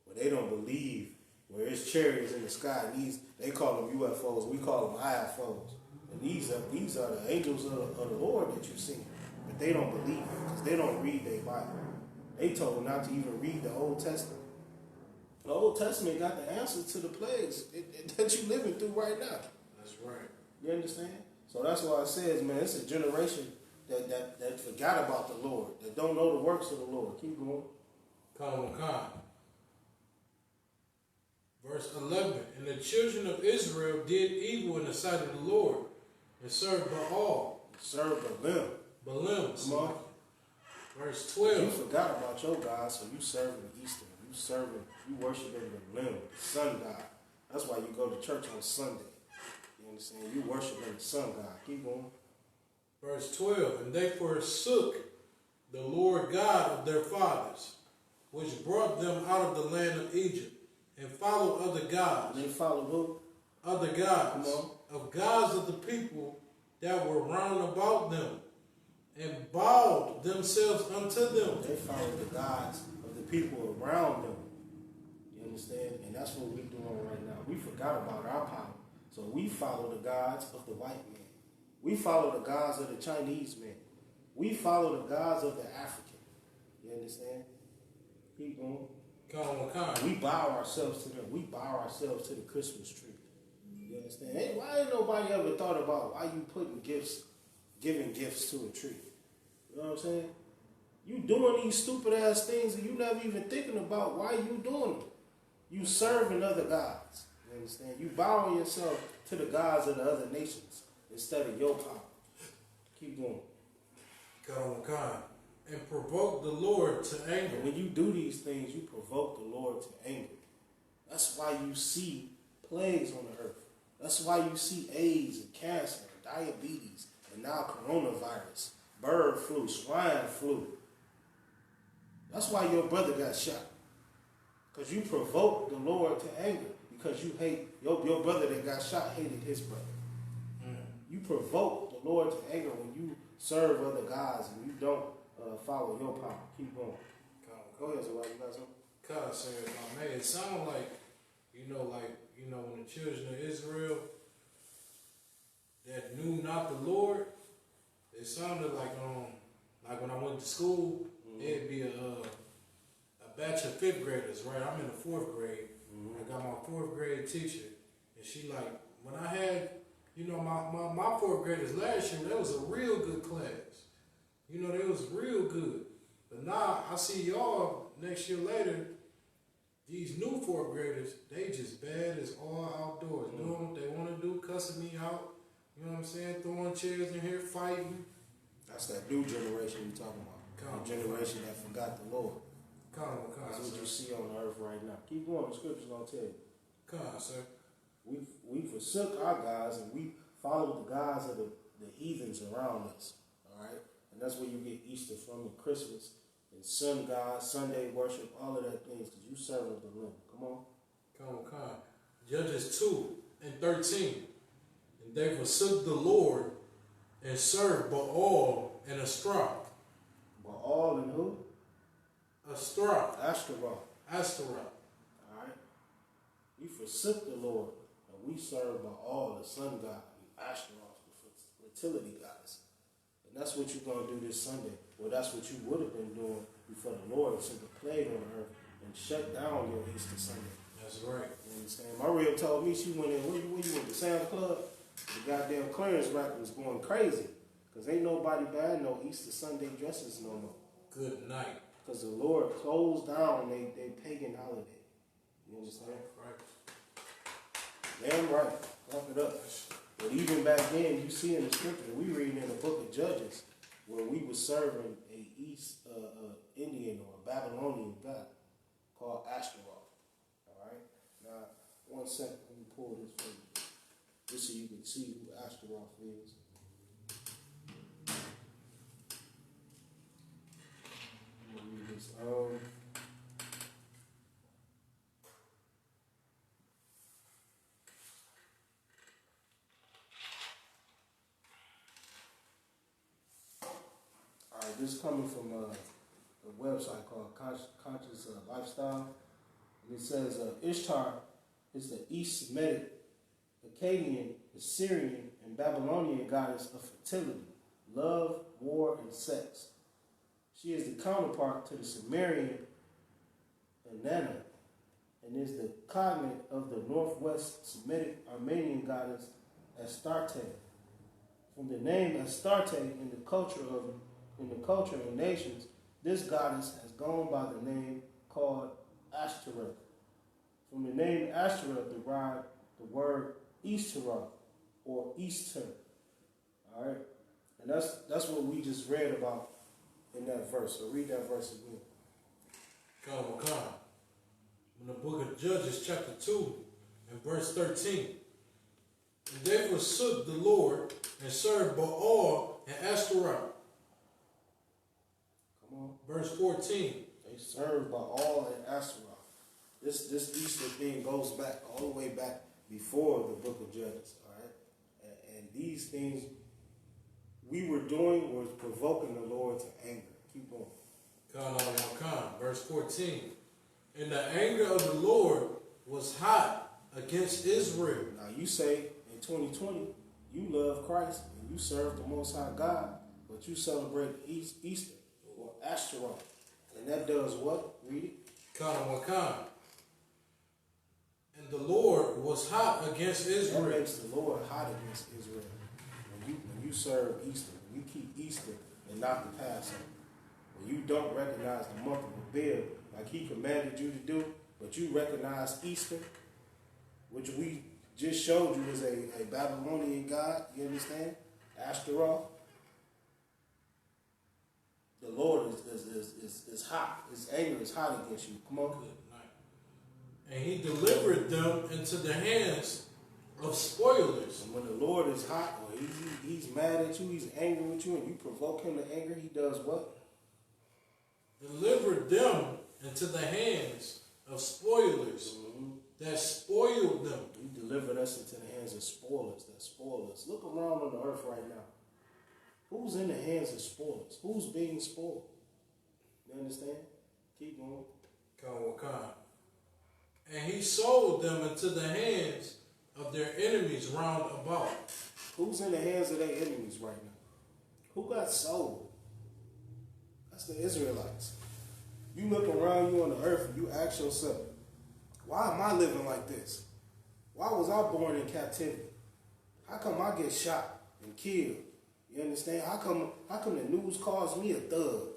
Where they don't believe, where it's chariots in the sky, and they call them UFOs, we call them IFOs. And these are the angels of the Lord that you see. But they don't believe it, because they don't read their Bible. They told them not to even read the Old Testament. The Old Testament got the answers to the plagues that you're living through right now. That's right. You understand? So that's why it says, man, it's a generation that forgot about the Lord, that don't know the works of the Lord. Keep going. Verse 11, and the children of Israel did evil in the sight of the Lord, and served Baal. Served Balaam. Come on. Verse 12. You forgot about your God, so you serving Easter. You worshiping the Balaam, the sun god. That's why you go to church on Sunday. You understand? You worshiping the sun god. Keep going. Verse 12, and they forsook the Lord God of their fathers, which brought them out of the land of Egypt, and followed other gods. And they followed who? other gods, of gods of the people that were round about them, and bowed themselves unto them. They followed the gods of the people around them. You understand? And that's what we're doing right now. We forgot about our power. So we follow the gods of the white man. We follow the gods of the Chinese man. We follow the gods of the African. You understand? Keep going. We bow ourselves to them. We bow ourselves to the Christmas tree. You understand? Hey, why ain't nobody ever thought about why you giving gifts to a tree? You know what I'm saying? You doing these stupid ass things and you never even thinking about why you doing them. You serving other gods. You understand? You bowing yourself to the gods of the other nations instead of your power. Keep going. And provoke the Lord to anger. And when you do these things, you provoke the Lord to anger. That's why you see plagues on the earth. That's why you see AIDS and cancer and diabetes and now coronavirus, bird flu, swine flu. That's why your brother got shot. Because you provoked the Lord to anger. Because you hate, your brother that got shot hated his brother. You provoke the Lord to anger when you serve other gods and you don't follow your power. Keep going. Go ahead, so you got something? Man, it sounds like, when the children of Israel that knew not the Lord, it sounded like when I went to school, it'd be a batch of fifth graders, right? I'm in the fourth grade. I got my fourth grade teacher, and she like, when I had, my fourth graders last year, that was a real good class. They was real good. But now I see y'all next year later, these new fourth graders, they just bad as all outdoors. Doing what they want to do, cussing me out. You know what I'm saying? Throwing chairs in here, fighting. That's that new generation we talking about. The generation that forgot the Lord. That's what you see on the earth right now. Keep going, the scripture's gonna tell you. Come on, sir. We forsook our gods and we followed the gods of the heathens around us. Alright? And that's where you get Easter from, and Christmas, and sun God, Sunday worship, all of that things, because you serve the Lord. Come on. Judges 2:13. And they forsook the Lord and served Baal and Ashtaroth. Baal and who? Ashtaroth. Alright? We forsook the Lord and we serve Baal, the sun god, and Ashtaroth, the fertility goddess. And that's what you're going to do this Sunday. Well, that's what you would have been doing before the Lord sent a plague on the earth and shut down your Easter Sunday. That's right. You understand? My rib told me she went in, where you went to Sam's Club? The goddamn clearance rack was going crazy. Because ain't nobody buying no Easter Sunday dresses no more. Good night. Because the Lord closed down they pagan holiday. You understand? Right. Damn right. Lock it up. But even back then, you see in the scripture, we read in the book of Judges, where we were serving a East Indian or a Babylonian god called Ashtaroth. Alright? Now, 1 second, let me pull this for you. Just so you can see who Ashtaroth is. I'm going to read this. Alright, this is coming from a website called Conscious Lifestyle. And it says Ishtar is the East Semitic, Akkadian, Assyrian, and Babylonian goddess of fertility, love, war, and sex. She is the counterpart to the Sumerian Inanna and is the cognate of the northwest Semitic Armenian goddess Astarte. From the name Astarte in the culture of nations, this goddess has gone by the name called Ashtoreth. From the name Ashtoreth derived the word Easteroth or Easter. Alright? And that's what we just read about in that verse. So read that verse again. In the book of Judges, chapter 2, and verse 13. And they forsook the Lord and served Baal and Ashtaroth. Come on. Verse 14. They served Baal and Ashtaroth. This Easter thing goes back all the way back before the book of Judges. All right, and these things we were doing was provoking the Lord to anger. Keep on. Verse 14. And the anger of the Lord was hot against Israel. Now you say in 2020 you love Christ and you serve the Most High God, but you celebrate Easter or Ashtaroth, and that does what? Read it. And the Lord was hot against Israel. That makes the Lord hot against Israel. When you serve Easter, when you keep Easter and not the Passover, when you don't recognize the month of Abib like He commanded you to do, but you recognize Easter, which we just showed you is a Babylonian god. You understand? Ashtaroth. The Lord is hot. His anger is hot against you. Come on. And He delivered them into the hands of spoilers. And when the Lord is hot, or he's mad at you, he's angry with you, and you provoke him to anger, He does what? Delivered them into the hands of spoilers that spoiled them. He delivered us into the hands of spoilers that spoil us. Look around on the earth right now. Who's in the hands of spoilers? Who's being spoiled? You understand? Keep going. And He sold them into the hands of their enemies round about. Who's in the hands of their enemies right now? Who got sold? That's the Israelites. You look around you on the earth and you ask yourself, why am I living like this? Why was I born in captivity? How come I get shot and killed? You understand? How come the news calls me a thug?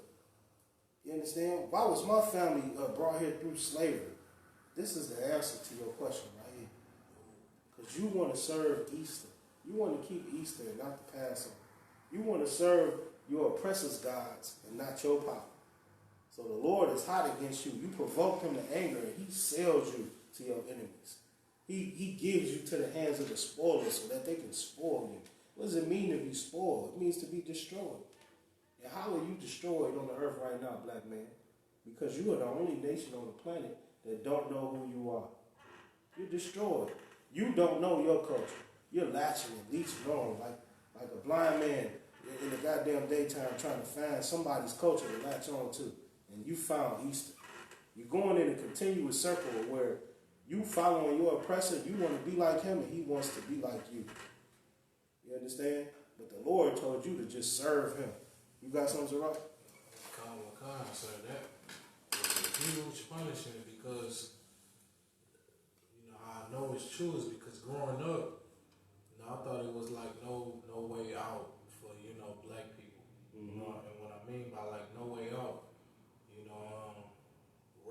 You understand? Why was my family brought here through slavery? This is the answer to your question right here. Because you want to serve Easter. You want to keep Easter and not the Passover. You want to serve your oppressors' gods and not your power. So the Lord is hot against you. You provoke Him to anger and He sells you to your enemies. He gives you to the hands of the spoilers so that they can spoil you. What does it mean to be spoiled? It means to be destroyed. And how are you destroyed on the earth right now, black man? Because you are the only nation on the planet that don't know who you are. You're destroyed. You don't know your culture. You're latching and leeching on like a blind man in the goddamn daytime trying to find somebody's culture to latch on to. And you found Easter. You're going in a continuous circle where you following your oppressor, you want to be like him and he wants to be like you. You understand? But the Lord told you to just serve him. You got something to write? So that was a huge punishment because, I know it's true is because growing up, I thought it was like no way out for, black people. And what I mean by like no way out,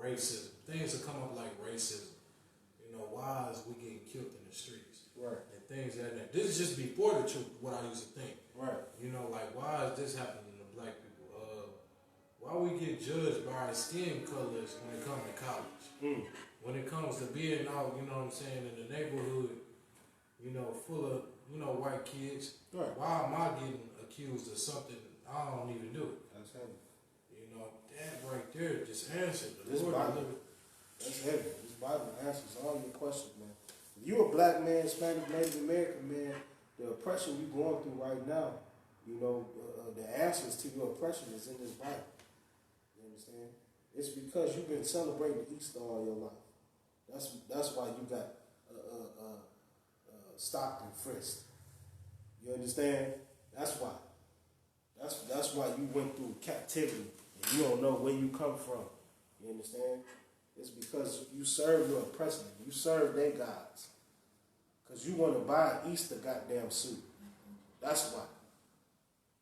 racism. Things that come up like racism. Why is we getting killed in the streets? Right. And things that this is just before the truth, what I used to think. Right. Like why is this happening to black people? Why we get judged by our skin colors when it comes to college? When it comes to being out, in the neighborhood, full of, white kids. Right. Why am I getting accused of something I don't even do? That's heavy. That right there just answered the This Lord. Bible, that's heavy. This Bible answers all your questions, man. If you're a black man, Hispanic, Native American man, the oppression you're going through right now, the answers to your oppression is in this Bible. You understand? It's because you've been celebrating Easter all your life. That's why you got stopped and frisked. You understand? That's why. That's why you went through captivity and you don't know where you come from. You understand? It's because you serve your oppressor. You serve their gods. Because you want to buy an Easter goddamn suit. That's why.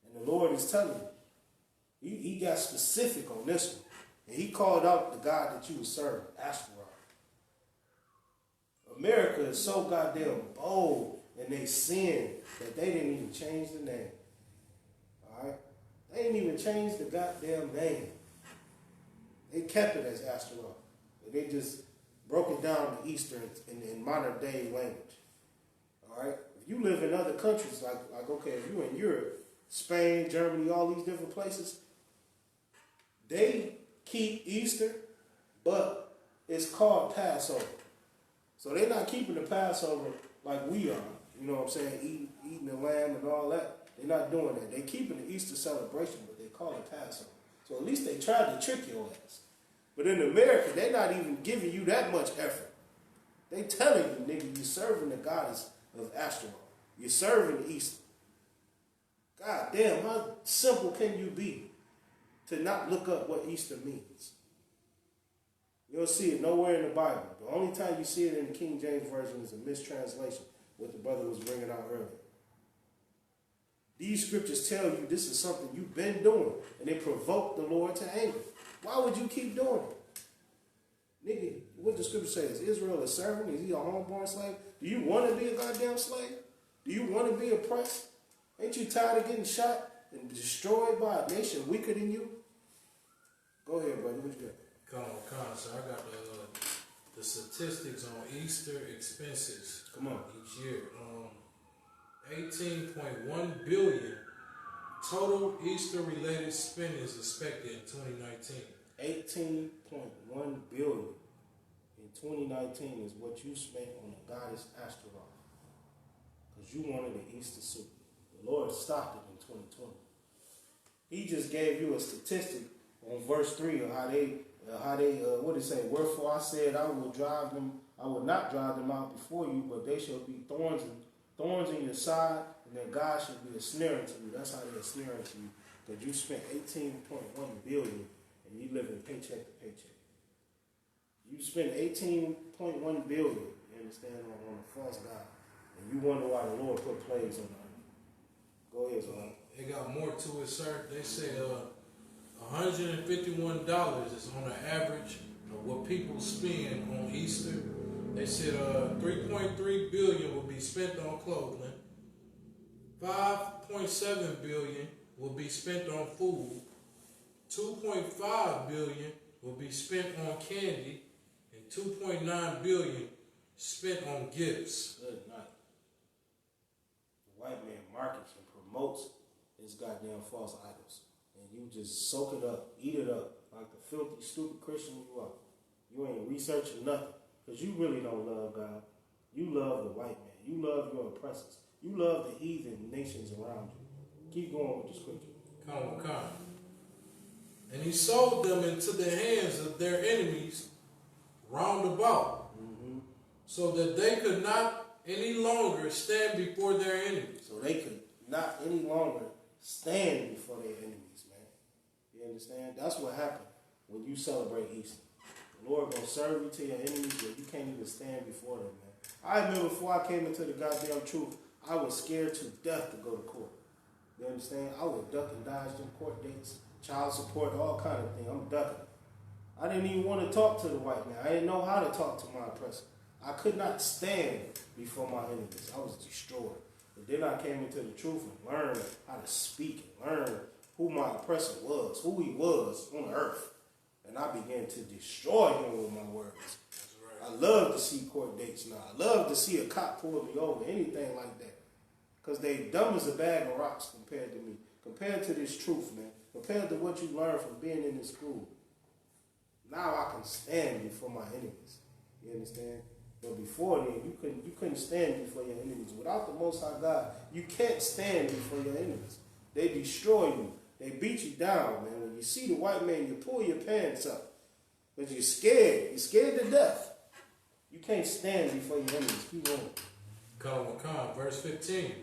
And the Lord is telling you. He got specific on this one. And he called out the God that you would serve, Ashtaroth. America is so goddamn bold in their sin that they didn't even change the name. Alright? They didn't even change the goddamn name. They kept it as Ashtaroth. They just broke it down to Easter in modern day language. Alright? If you live in other countries, like okay, if you're in Europe, Spain, Germany, all these different places, they keep Easter, but it's called Passover. So they're not keeping the Passover like we are. You know what I'm saying? Eating the lamb and all that. They're not doing that. They're keeping the Easter celebration, but they call it Passover. So at least they tried to trick your ass. But in America, they're not even giving you that much effort. They telling you, nigga, you're serving the goddess of Ashtaroth. You're serving Easter. God damn, how simple can you be to not look up what Easter means? You don't see it nowhere in the Bible. The only time you see it in the King James Version is a mistranslation, what the brother was bringing out earlier. These scriptures tell you this is something you've been doing, and they provoke the Lord to anger. Why would you keep doing it? Nigga, what the scripture says, is Israel a servant? Is he a homeborn slave? Do you want to be a goddamn slave? Do you want to be oppressed? Ain't you tired of getting shot and destroyed by a nation weaker than you? Go ahead, brother. What you got? Come on, so I got the statistics on Easter expenses. Come on. Each year. 18.1 billion total Easter-related spending is expected in 2019. 18.1 billion in 2019 is what you spent on the goddess Ashtaroth. Because you wanted an Easter suit. The Lord stopped it in 2020. He just gave you a statistic on verse 3 of how they what did it say? Wherefore I said I will not drive them out before you, but they shall be thorns in your side, and their God shall be a snare unto you. That's how they're a snare unto you. Because you spent 18.1 billion and you living paycheck to paycheck. You spend 18.1 billion, you understand, on a false God. And you wonder why the Lord put plagues on the earth. Go ahead, son. It got more to it, sir. They say $151 is on the average of what people spend on Easter. They said 3.3 billion will be spent on clothing, 5.7 billion will be spent on food, 2.5 billion will be spent on candy, and 2.9 billion spent on gifts. Good night. The white man markets and promotes his goddamn false idols. And you just soak it up, eat it up, like the filthy, stupid Christian you are. You ain't researching nothing. Because you really don't love God. You love the white man. You love your oppressors. You love the heathen nations around you. Keep going with the scripture. Come. And he sold them into the hands of their enemies round about, so that they could not any longer stand before their enemies. So they could not any longer stand before their enemies, man. You understand? That's what happened when you celebrate Easter. The Lord gonna serve you to your enemies where you can't even stand before them, man. I remember before I came into the goddamn truth, I was scared to death to go to court. You understand? I would duck and dodge them court dates, child support, all kind of things. I'm ducking. I didn't even want to talk to the white man. I didn't know how to talk to my oppressor. I could not stand before my enemies. I was destroyed. But then I came into the truth and learned how to speak and learn who my oppressor was, who he was on earth. And I began to destroy him with my words. That's right. I love to see court dates now. I love to see a cop pull me over, anything like that. Because they dumb as a bag of rocks compared to me. Compared to this truth, man. Compared to what you learned from being in this school. Now I can stand before my enemies. You understand? But before then, you couldn't stand before your enemies. Without the Most High God, you can't stand before your enemies. They destroy you. They beat you down, man. When you see the white man, you pull your pants up. But you're scared. You're scared to death. You can't stand before your enemies. Keep going. Come, verse 15.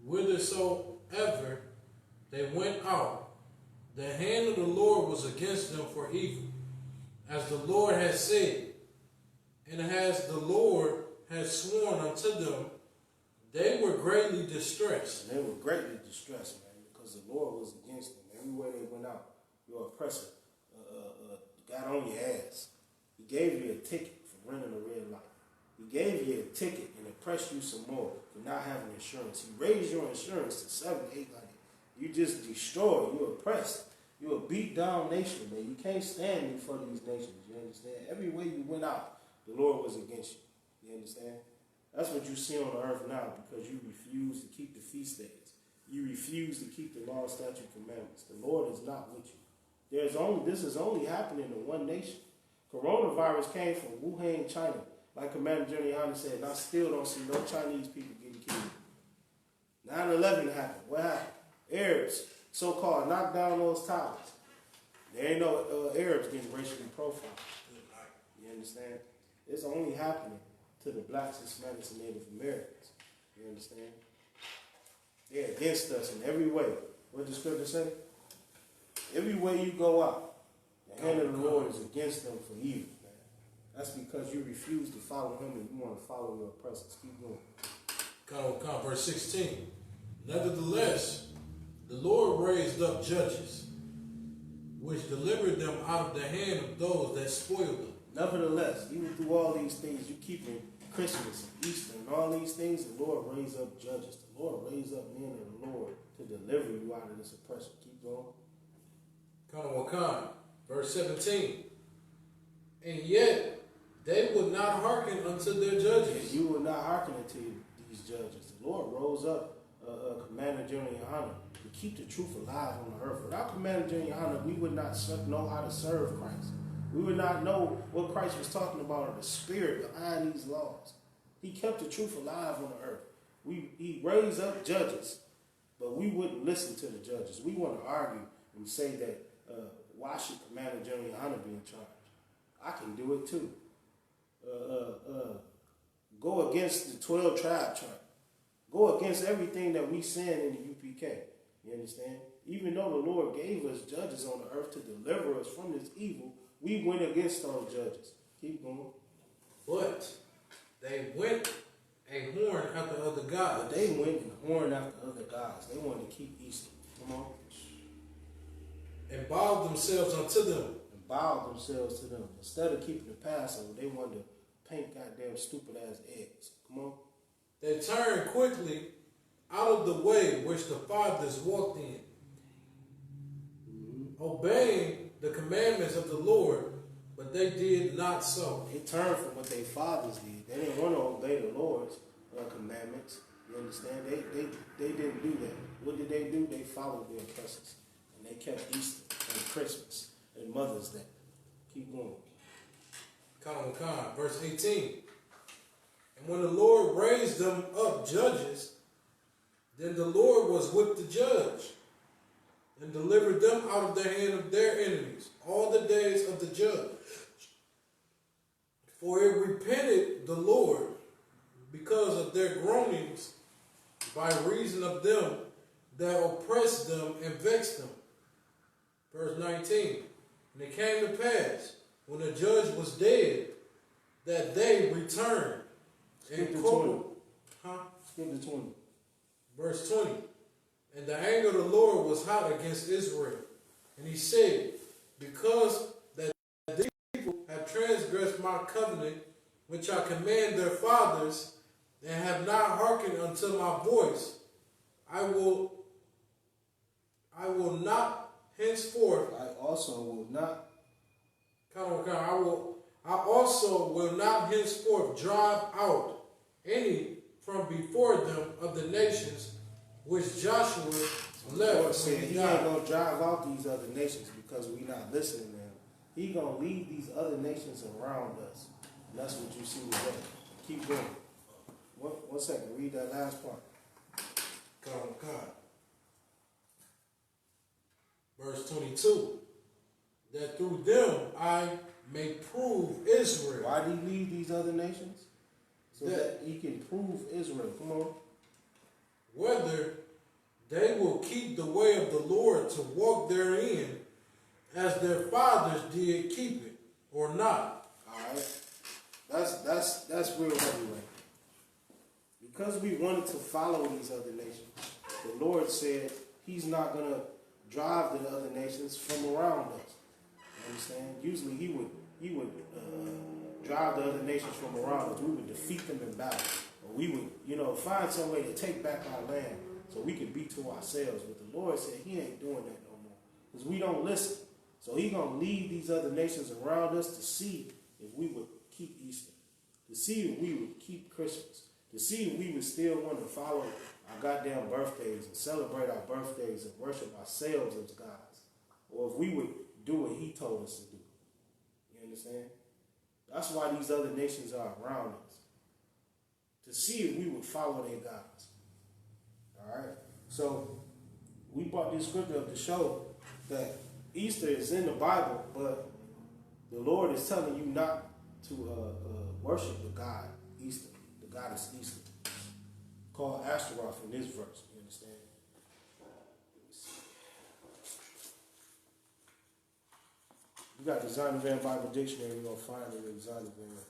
Whithersoever they went out, the hand of the Lord was against them for evil, as the Lord has said. And as the Lord has sworn unto them, they were greatly distressed. And they were greatly distressed, man, because the Lord was against them. Everywhere they went out, your oppressor got on your ass. He gave you a ticket for running a red light. He gave you a ticket and oppressed you some more for not having insurance. He raised your insurance to $700-800. You just destroyed. You oppressed. You're a beat down nation, man. You can't stand before these nations. You understand? Everywhere you went out, the Lord was against you. You understand? That's what you see on the earth now because you refuse to keep the feast days. You refuse to keep the law, statute, commandments. The Lord is not with you. This is only happening in one nation. Coronavirus came from Wuhan, China. Like Commander General Yana said, and I still don't see no Chinese people getting killed. 9/11 happened. What happened? Arabs, so-called, knocked down those towers. There ain't no Arabs getting racially profiled. You understand? It's only happening to the blacks, Hispanics, and Native Americans. You understand? They're against us in every way. What does the scripture say? Every way you go out, the hand of the Lord is against them for evil, man. That's because you refuse to follow him and you want to follow your oppressors. Keep going. Verse 16. Nevertheless, the Lord raised up judges, which delivered them out of the hand of those that spoiled them. Nevertheless, even through all these things, you keeping Christmas and Easter and all these things, the Lord raised up judges. The Lord raised up men of the Lord to deliver you out of this oppression. Keep going. Verse 17. And yet they would not hearken unto their judges. Yeah, you will not hearken unto these judges. The Lord rose up Commander General Yohanan to keep the truth alive on the earth. Without Commander General Yohanan, we would not know how to serve Christ. We would not know what Christ was talking about or the spirit behind these laws. He kept the truth alive on the earth. He raised up judges, but we wouldn't listen to the judges. We want to argue and say that why should Commander General Yohanan be in charge? I can do it too. Go against the 12 tribe chart. Go against everything that we send in the UPK. You understand? Even though the Lord gave us judges on the earth to deliver us from this evil, we went against those judges. Keep going. But they went a horn after other gods. But they went and horned after other gods. They wanted to keep Easter. Come on. And bowed themselves unto them. And bowed themselves to them. Instead of keeping the Passover, they wanted to paint goddamn stupid ass eggs. Come on. They turned quickly out of the way which the fathers walked in, obeying the commandments of the Lord, but they did not so. They turned from what their fathers did. They didn't want to obey the Lord's commandments. You understand? They didn't do that. What did they do? They followed their oppressors. And they kept Easter and Christmas and Mother's Day. Keep going. Verse 18. And when the Lord raised them up judges, then the Lord was with the judge and delivered them out of the hand of their enemies all the days of the judge. For it repented the Lord because of their groanings by reason of them that oppressed them and vexed them. Verse 19. And it came to pass, when the judge was dead, that they returned. Skip to 20. Skip to 20. Verse 20. And the anger of the Lord was hot against Israel. And he said, because that these people have transgressed my covenant, which I command their fathers, and have not hearkened unto my voice, I will not henceforth. I also will not henceforth drive out any from before them of the nations which Joshua left. The Lord said he ain't going to drive out these other nations because we not listening to him. He going to leave these other nations around us. And that's what you see today. Keep going. One second. Read that last part. Verse 22. That through them I may prove Israel. Why did he leave these other nations? So that he can prove Israel. Come on. Whether they will keep the way of the Lord to walk therein, as their fathers did keep it, or not. All right. That's real heavyweight. Because we wanted to follow these other nations, the Lord said he's not going to drive the other nations from around us. You understand? Usually he would drive the other nations from around us. We would defeat them in battle. Or we would, find some way to take back our land so we could be to ourselves. But the Lord said he ain't doing that no more. Because we don't listen. So he's going to lead these other nations around us to see if we would keep Easter. To see if we would keep Christmas. To see if we would still want to follow our goddamn birthdays and celebrate our birthdays and worship ourselves as gods. Or if we would do what he told us to do. You You understand? That's why these other nations are around us. To see if we would follow their gods. Alright? So, we brought this scripture up to show that Easter is in the Bible, but the Lord is telling you not to worship the god Easter, the goddess Easter, called Ashtaroth in this verse. You understand? You got the Zondervan Bible Dictionary. You're gonna find it in Zondervan.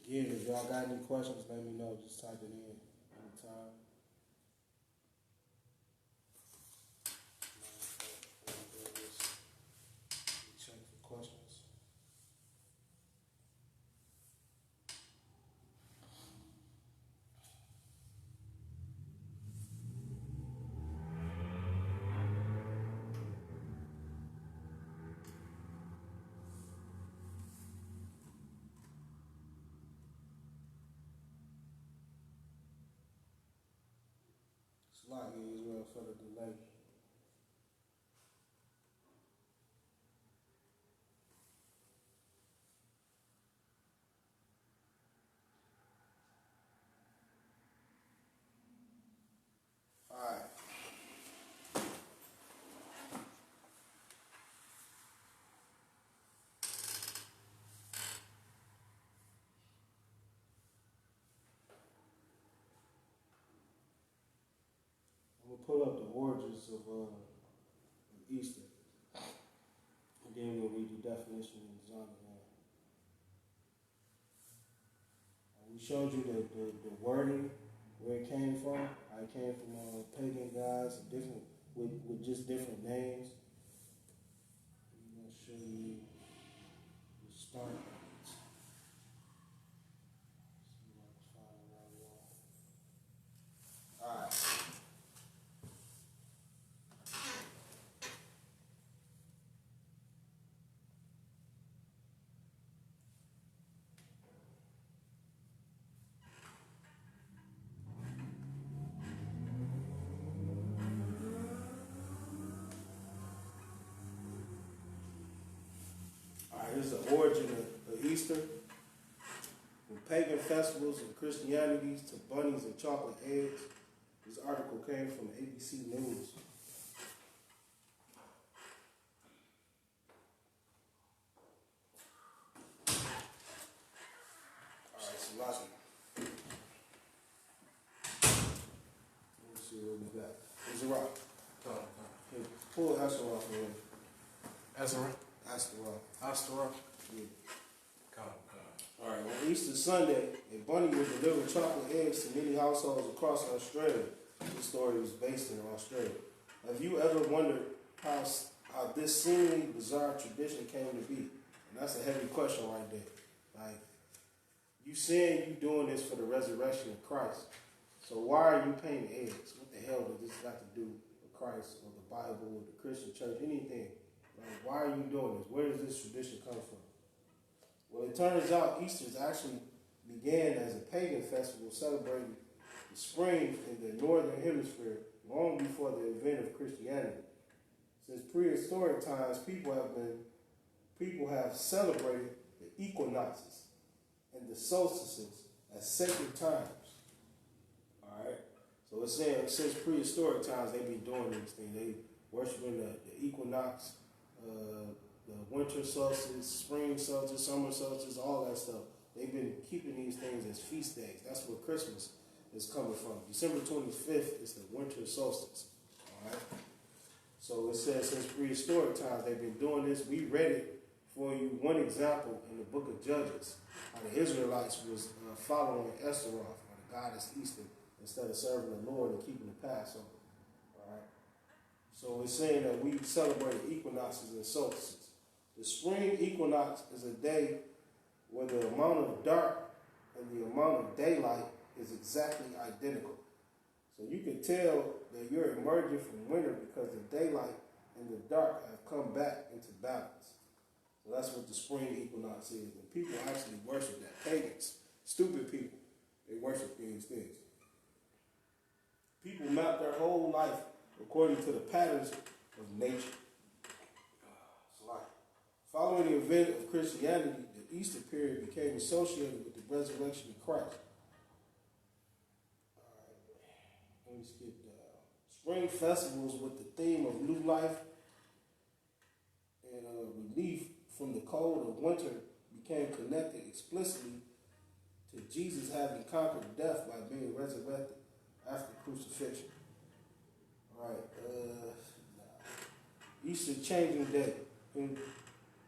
Again, if y'all got any questions, let me know. Just type it in anytime. Check for questions. It's a lot here as well for the delay. Alright. I'm gonna pull up the origins of Easter. And then we'll read the definition in Zondervan. We showed you the wording, where it came from. How it came from pagan gods, different with just different names. I'm gonna show you the start. Alright. This is the origin of Easter, from pagan festivals and Christianity to bunnies and chocolate eggs. This article came from ABC News. Alright, so lots of. Let's see what we got. There's a rock. Here, pull Ashtaroth away. Ashtaroth. Yeah. Alright, on Easter Sunday, a bunny would deliver chocolate eggs to many households across Australia. This story was based in Australia. Have you ever wondered how this seemingly bizarre tradition came to be? And that's a heavy question right there. Like, you saying you doing this for the resurrection of Christ. So why are you painting eggs? What the hell does this got to do with Christ or the Bible or the Christian church, anything? Like, why are you doing this? Where does this tradition come from? Well, it turns out Easter actually began as a pagan festival celebrating the spring in the northern hemisphere long before the advent of Christianity. Since prehistoric times, people have celebrated the equinoxes and the solstices as sacred times. All right. So it's saying since prehistoric times they've been doing these things. They worshiping the equinox, the winter solstice, spring solstice, summer solstice, all that stuff. They've been keeping these things as feast days. That's where Christmas is coming from. December 25th is the winter solstice. All right. So it says since prehistoric times they've been doing this. We read it for you one example in the book of Judges, how the Israelites was following Esteroth, or the goddess Easter, instead of serving the Lord and keeping the Passover. All right. So it's saying that we celebrate equinoxes and solstices. The spring equinox is a day where the amount of dark and the amount of daylight is exactly identical. So you can tell that you're emerging from winter because the daylight and the dark have come back into balance. So that's what the spring equinox is. And people actually worship that. Pagans, stupid people, they worship these things. People map their whole life according to the patterns of nature. It's like following the event of Christianity, the Easter period became associated with the resurrection of Christ. Let me skip down. Spring festivals with the theme of new life and relief from the cold of winter became connected explicitly to Jesus having conquered death by being resurrected after crucifixion. All right. Easter changing day. In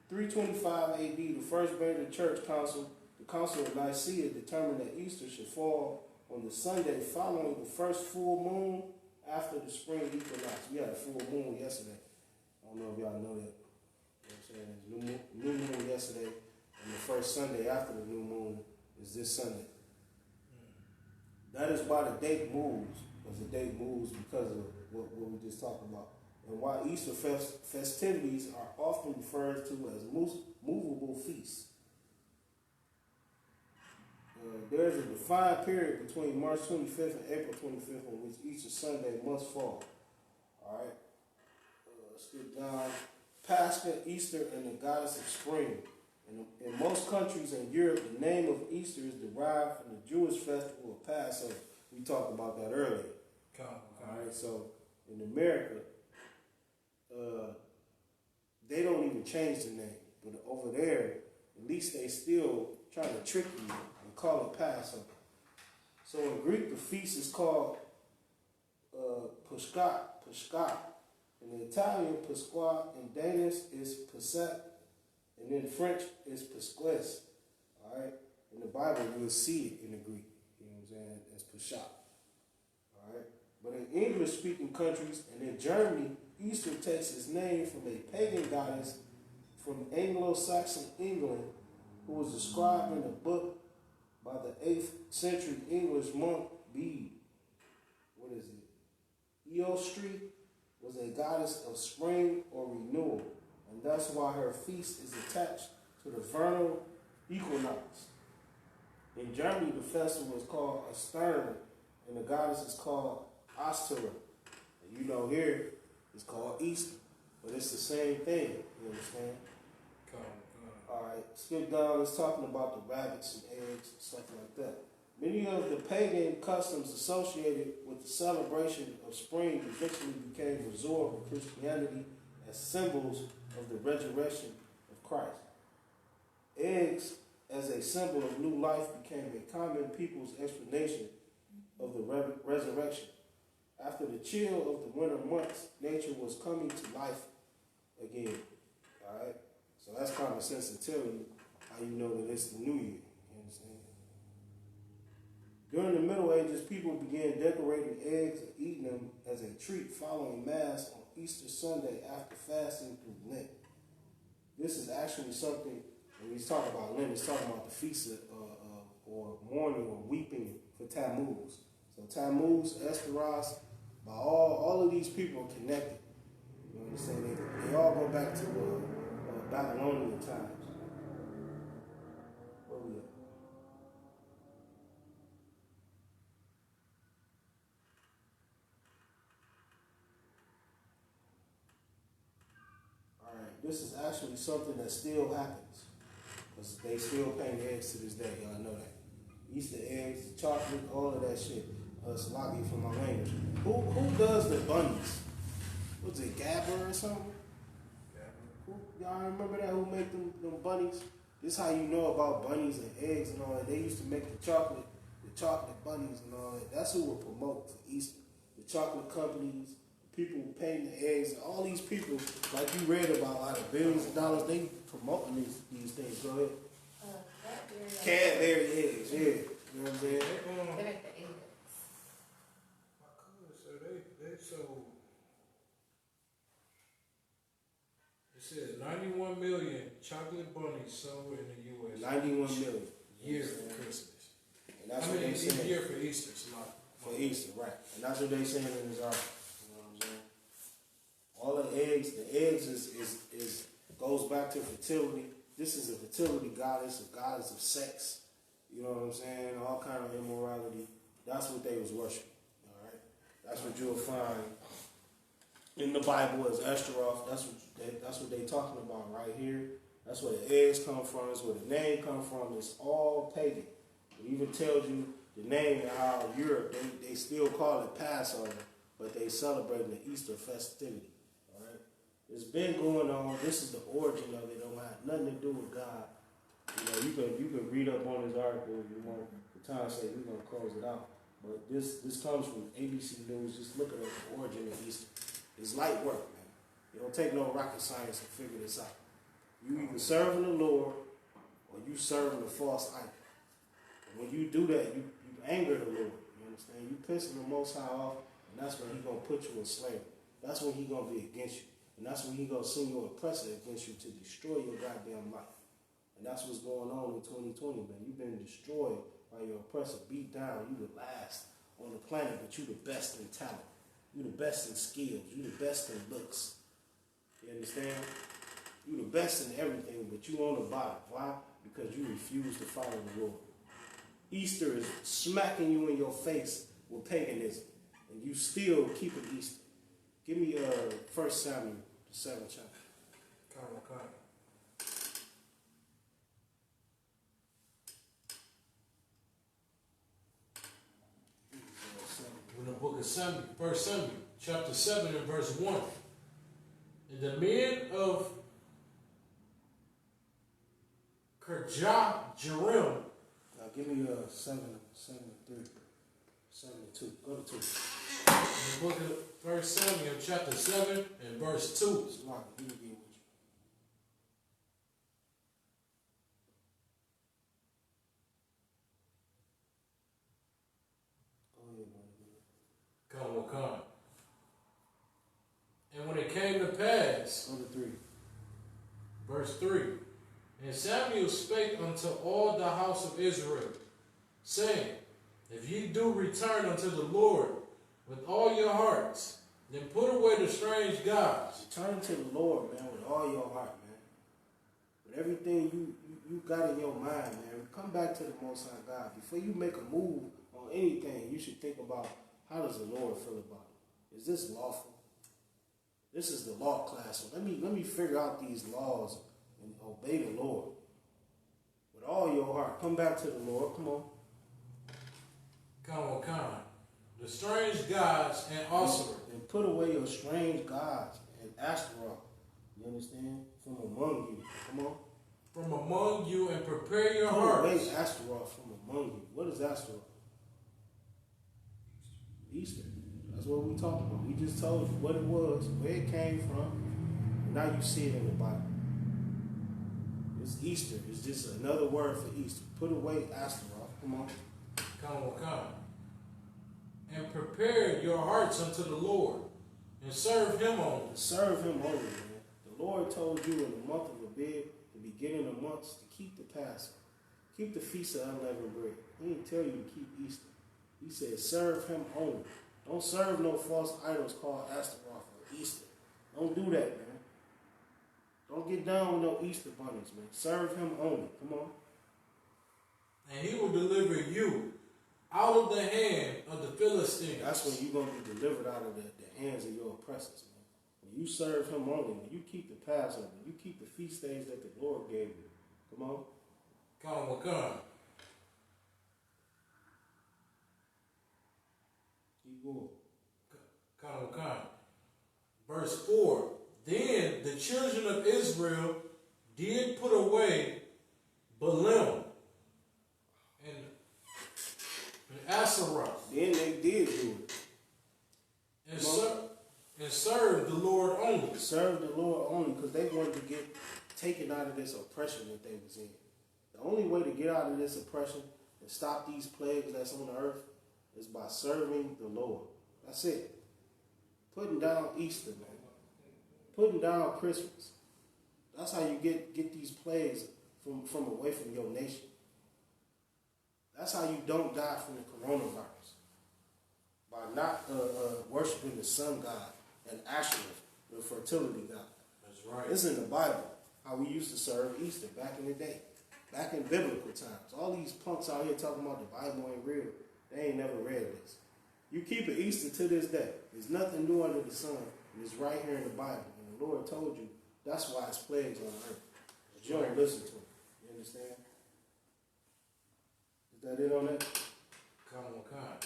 325 AD, the First Major Church Council, the Council of Nicaea, determined that Easter should fall on the Sunday following the first full moon after the spring equinox. We had a full moon yesterday. I don't know if y'all know that. You know what I'm saying? New moon yesterday, and the first Sunday after the new moon is this Sunday. That is why the date moves, because the date moves because of what we just talked about. And why Easter festivities are often referred to as movable feasts. There is a defined period between March 25th and April 25th on which Easter Sunday must fall. All right. Let's get down. Pascha, Easter, and the goddess of spring. In most countries in Europe, the name of Easter is derived from the Jewish festival of Passover. We talked about that earlier. All right. So in America, they don't even change the name. But over there, at least they still trying to trick you and call it Passover. So in Greek, the feast is called Pascha. In Italian, Pasqua. In Danish, is Pesach. And in French, it's Pasquas. All right? In the Bible, you'll see it in the Greek. You know what I'm saying? As Pesach. All right? But in English-speaking countries and in Germany, Easter takes its name from a pagan goddess from Anglo-Saxon England who was described in a book by the 8th century English monk Bede. What is it? Eostri was a goddess of spring or renewal, and that's why her feast is attached to the vernal equinox. In Germany, the festival is called Ostern, and the goddess is called Ostera. And you know here, it's called Easter, but it's the same thing, you understand? All right, skip down, it's talking about the rabbits and eggs and stuff like that. Many of the pagan customs associated with the celebration of spring eventually became absorbed with Christianity as symbols of the resurrection of Christ. Eggs, as a symbol of new life, became a common people's explanation of the resurrection. After the chill of the winter months, nature was coming to life again. All right? So that's common sense to tell you how you know that it's the new year. You understand? During the Middle Ages, people began decorating eggs and eating them as a treat following Mass on Easter Sunday after fasting through Lent. This is actually something, when he's talking about Lent, he's talking about the feast or mourning or weeping for Tammuz. So Tammuz, Esdras, by all of these people are connected. You understand? They all go back to Babylonian times. Where we at? All right, this is actually something that still happens. Because they still paint eggs to this day. Y'all know that. Easter eggs, chocolate, all of that shit. Sloggy for my language. Who does the bunnies? Was it Gabber or something? Y'all remember that? Who make them bunnies? This is how you know about bunnies and eggs and all that. They used to make the chocolate bunnies and all that. That's who would promote for Easter. The chocolate companies, the people painting the eggs, and all these people, like you read about, out of billions of dollars, they promoting these things. Go ahead. Cadbury eggs, yeah. You know what I'm saying? They make the eggs. My cousin said they sold. It says 91 million chocolate bunnies sold in the U.S. 91 million. Year for Christmas. And that's I what mean, they saying. year for Easter, it's not. For Easter, right. And that's what they saying in this article. You know what I'm saying? All the eggs is goes back to fertility. This is a fertility goddess, a goddess of sex. You know what I'm saying? All kind of immorality. That's what they was worshiping. All right. That's what you'll find in the Bible as Ashtaroth. That's what they talking about right here. That's where the eggs come from. That's where the name come from. It's all pagan. It even tells you the name and how Europe, they still call it Passover, but they celebrating the Easter festivity. All right? It's been going on. This is the origin of it. It don't have nothing to do with God. You know, you can read up on this article if you want. For time's sake, we're going to close it out. But this comes from ABC News. Just look at the origin of Easter. It's light work, man. It don't take no rocket science to figure this out. You either serving the Lord or you serving a false idol. And when you do that, you anger the Lord. You understand? You pissing the Most High off, and that's when He's going to put you in slavery. That's when He's going to be against you. And that's when He's going to send your oppressor against you to destroy your goddamn life. And that's what's going on in 2020, man. You've been destroyed by your oppressor, beat down. You the last on the planet, but you the best in talent. You the best in skills. You the best in looks. You understand? You the best in everything, but you on the bottom. Why? Because you refuse to follow the Lord. Easter is smacking you in your face with paganism, and you still keep it Easter. Give me 1 Samuel, the 7th chapter. Come. In the book of Samuel, 1 Samuel, chapter 7 and verse 1. And the men of Jerim. Now give me 7 and 3. 7 and 2. Go to 2. In the book of 1 Samuel, chapter 7 and verse 2. It's locked. Give me with you. Come. And when it came to pass, Go to 3. verse 3, and Samuel spake unto all the house of Israel, saying, if ye do return unto the Lord with all your hearts, then put away the strange gods. Turn to the Lord, man, with all your heart, man. With everything you got in your mind, man. Come back to the Most High God. Before you make a move on anything, you should think about, how does the Lord feel about it? Is this lawful? This is the law class. So let me figure out these laws and obey the Lord. With all your heart. Come back to the Lord. Come on. Come. The strange gods and also. And put away your strange gods and Ashtaroth. You understand? From among you. Come on. From among you, and prepare your Put hearts. away Ashtaroth from among you. What is Ashtaroth? Easter. That's what we talking about. We just told you what it was, where it came from, and now you see it in the Bible. It's Easter. It's just another word for Easter. Put away Ashtaroth. Come on. Come. And prepare your hearts unto the Lord, and serve Him only. Serve Him only, man. The Lord told you in the month of Abib, the beginning of months, to keep the Passover. Keep the Feast of Unleavened Bread. He didn't tell you to keep Easter. He said, serve Him only. Don't serve no false idols called Ashtaroth or Easter. Don't do that, man. Don't get down with no Easter bunnies, man. Serve Him only. Come on. And He will deliver you out of the hand of the Philistines. That's when you're going to be delivered out of the hands of your oppressors, man. When you serve Him only, when you keep the Passover, when you keep the feast days that the Lord gave you. Come on. Come. Keep going. Come. Verse 4. Then the children of Israel did put away Balaam and Asherah. Then they did do it. And And serve the Lord only. Serve the Lord only because they wanted to get taken out of this oppression that they was in. The only way to get out of this oppression and stop these plagues that's on the earth is by serving the Lord. That's it. Putting down Easter, man. Putting down Christmas. That's how you get these plagues from away from your nation. That's how you don't die from the coronavirus. By not worshiping the sun god and Asherah, the fertility god. That's right. This is in the Bible, how we used to serve Easter back in the day. Back in biblical times. All these punks out here talking about the Bible ain't real. They ain't never read this. You keep it Easter to this day. There's nothing new under the sun. And it's right here in the Bible. And the Lord told you that's why it's plagues on the earth. But you don't listen to it. You understand? Is that it on that? Come on, kind.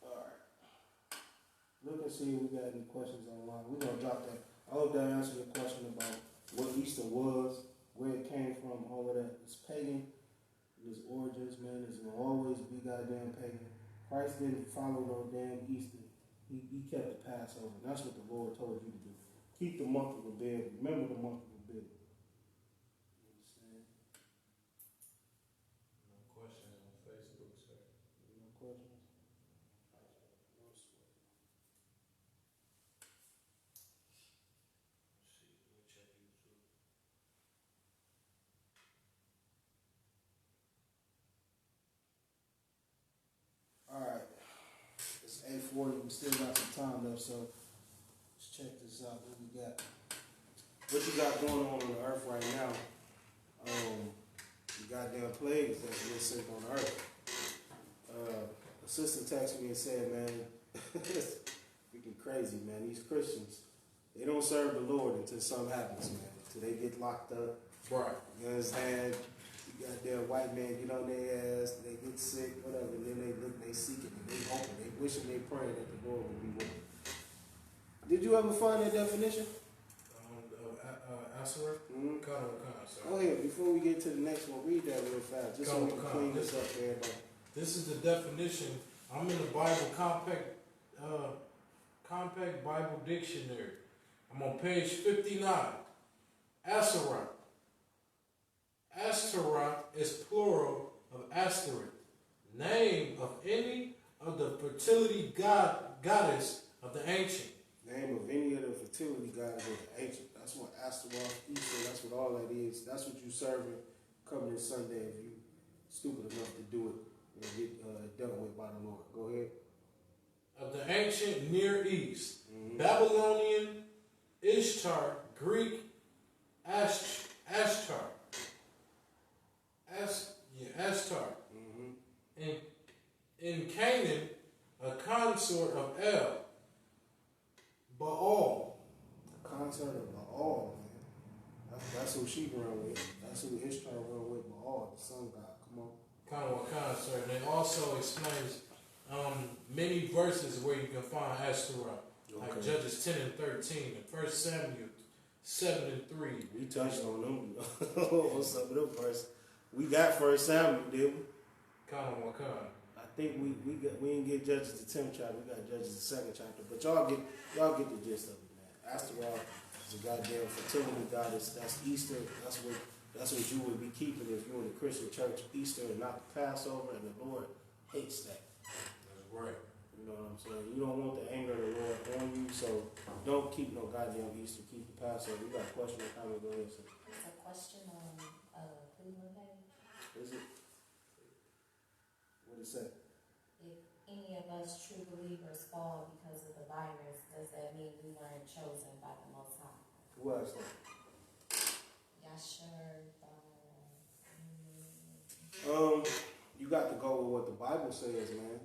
Alright. Look and see if we got any questions online. We're going to drop that. I hope that answers your question about what Easter was, where it came from, all of that. It's pagan. It's origins, man. It's going to always be goddamn pagan. Christ didn't follow no damn Easter. He kept the Passover. And that's what the Lord told you to do. Keep the month of Abib. Remember the month of Abib. You understand? No questions on Facebook, sir. No questions? No sweat. Let's see. Let me check YouTube. Alright. It's 8:40. We still got some time left, so let's check this out. What we got? What you got going on the earth right now? The goddamn plagues that's been sent on the earth. A sister texted me and said, man, it's freaking crazy, man. These Christians, they don't serve the Lord until something happens, man. Until they get locked up. Right. You understand? You goddamn white man get on their ass, they get sick, whatever, and then they look, they seeking, and they hoping, they wishing, they praying that the Lord will be with them. Did you ever find that definition? Asherah? Mm-hmm. Kind of, sir. Go ahead, before we get to the next one, read that real fast, just so we can clean this up for everybody. This is the definition. I'm in the Bible Compact Bible Dictionary. I'm on page 59. Asherah. Ashtaroth is plural of Ashtoreth, name of any of the fertility goddess of the ancient. Name of any of the fertility gods of the ancient. That's what Astaroth, Easter, that's what all that is. That's what you serving coming this Sunday if you stupid enough to do it and get done with by the Lord. Go ahead. Of the ancient Near East, Babylonian, Ishtar, Greek, Ashtar. Ashtar. In Canaan, a consort of El. Baal. A consort of Baal, man. That's who she run with. That's who Ishtar run with, Baal, the sun god. Come on. Kind of a consort. And it also explains many verses where you can find Ashtaroth. Okay. Like Judges 10 and 13, and 1 Samuel 7 and 3. We touched on them on some of them verses. We got 1 Samuel, did we? Kind of one kind. I think we didn't get Judges the 10th chapter. We got Judges the 2nd chapter. But y'all get the gist of it, man. Astaroth is a goddamn fertility goddess. That's Easter. That's what you would be keeping if you're in the Christian church. Easter and not the Passover, and the Lord hates that. That's right. You know what I'm saying? You don't want the anger of the Lord on you, so don't keep no goddamn Easter. Keep the Passover. You got a question or comment? Go ahead, sir. It's a question on Cleveland page. Is it? What it say? If any of us true believers fall because of the virus, does that mean we weren't chosen by the Most High? Who asked that? Yasher. You got to go with what the Bible says, man.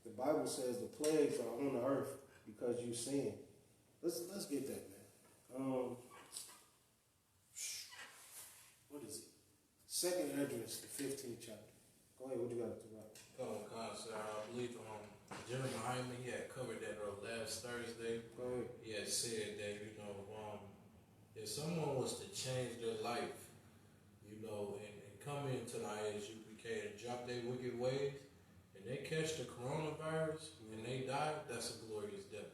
The Bible says the plagues are on the earth because you sin. Let's get that, man. What is it? 2nd Esdras, the 15th chapter. Go ahead, what you got to write? Oh, God, sir. I believe Jeremy Hyman, he had covered that last Thursday. Go ahead. He had said that, if someone was to change their life, and come into the ISUPK and drop their wicked ways, and they catch the coronavirus and they die, that's a glorious death.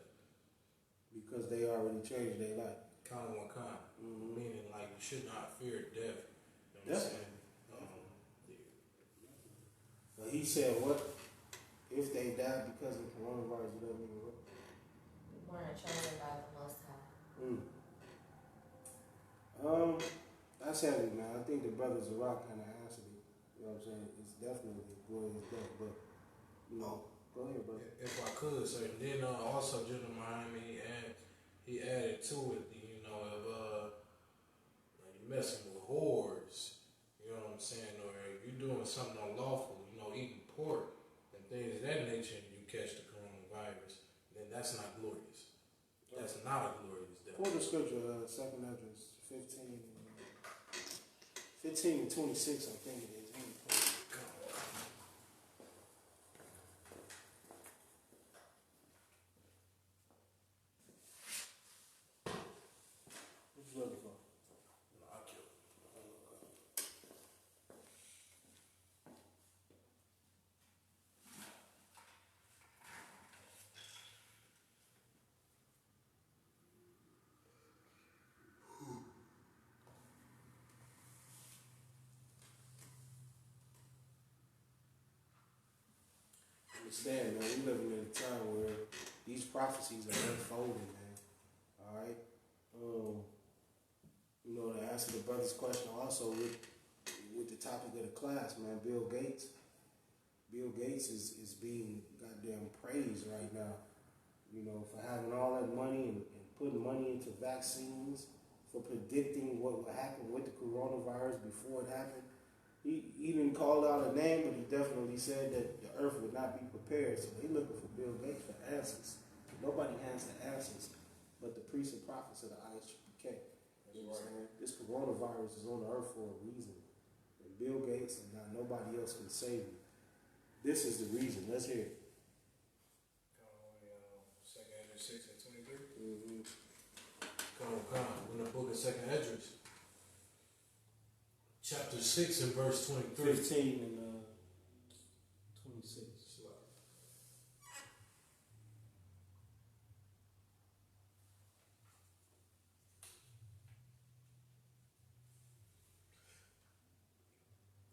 because they already changed their life. Kind of one kind. Mm-hmm. Meaning, like, you should not fear death. You know what I'm Yeah. saying? But he said, what if they die because of coronavirus? What that mean? We weren't chosen by the Most High. That's heavy, man. I think the brothers of Rock kind of answered it. You know what I'm saying? It's definitely glorious death, but you know, go ahead, brother. If I could, so then also General Miami, he added to it, you know, if like you messing with whores, you know what I'm saying, or if you're doing something unlawful, you know, eating pork and things of that nature, and you catch the coronavirus, then that's not glorious. That's not a glorious death. Quote the scripture, 2nd Ezra 15 and 26, I think it is. What you looking for? No, I killed it. Understand, man, we living in a time where these prophecies are unfolding, man. Alright? You know, to answer the brother's question also with the topic of the class, man, Bill Gates is being goddamn praised right now, you know, for having all that money and putting money into vaccines, for predicting what would happen with the coronavirus before it happened. He didn't call out a name, but he definitely said that the earth would not be prepared. So they looking for Bill Gates for answers. Nobody has the answers but the priests and prophets of the ISUPK. You know what I'm saying? This coronavirus is on the earth for a reason. And Bill Gates and nobody else can save you. This is the reason. Let's hear it. 2nd Ezra 6 and 23. Mm-hmm. Come on. In the book of 2nd Ezra, chapter 6 and verse 23. 15 and 26.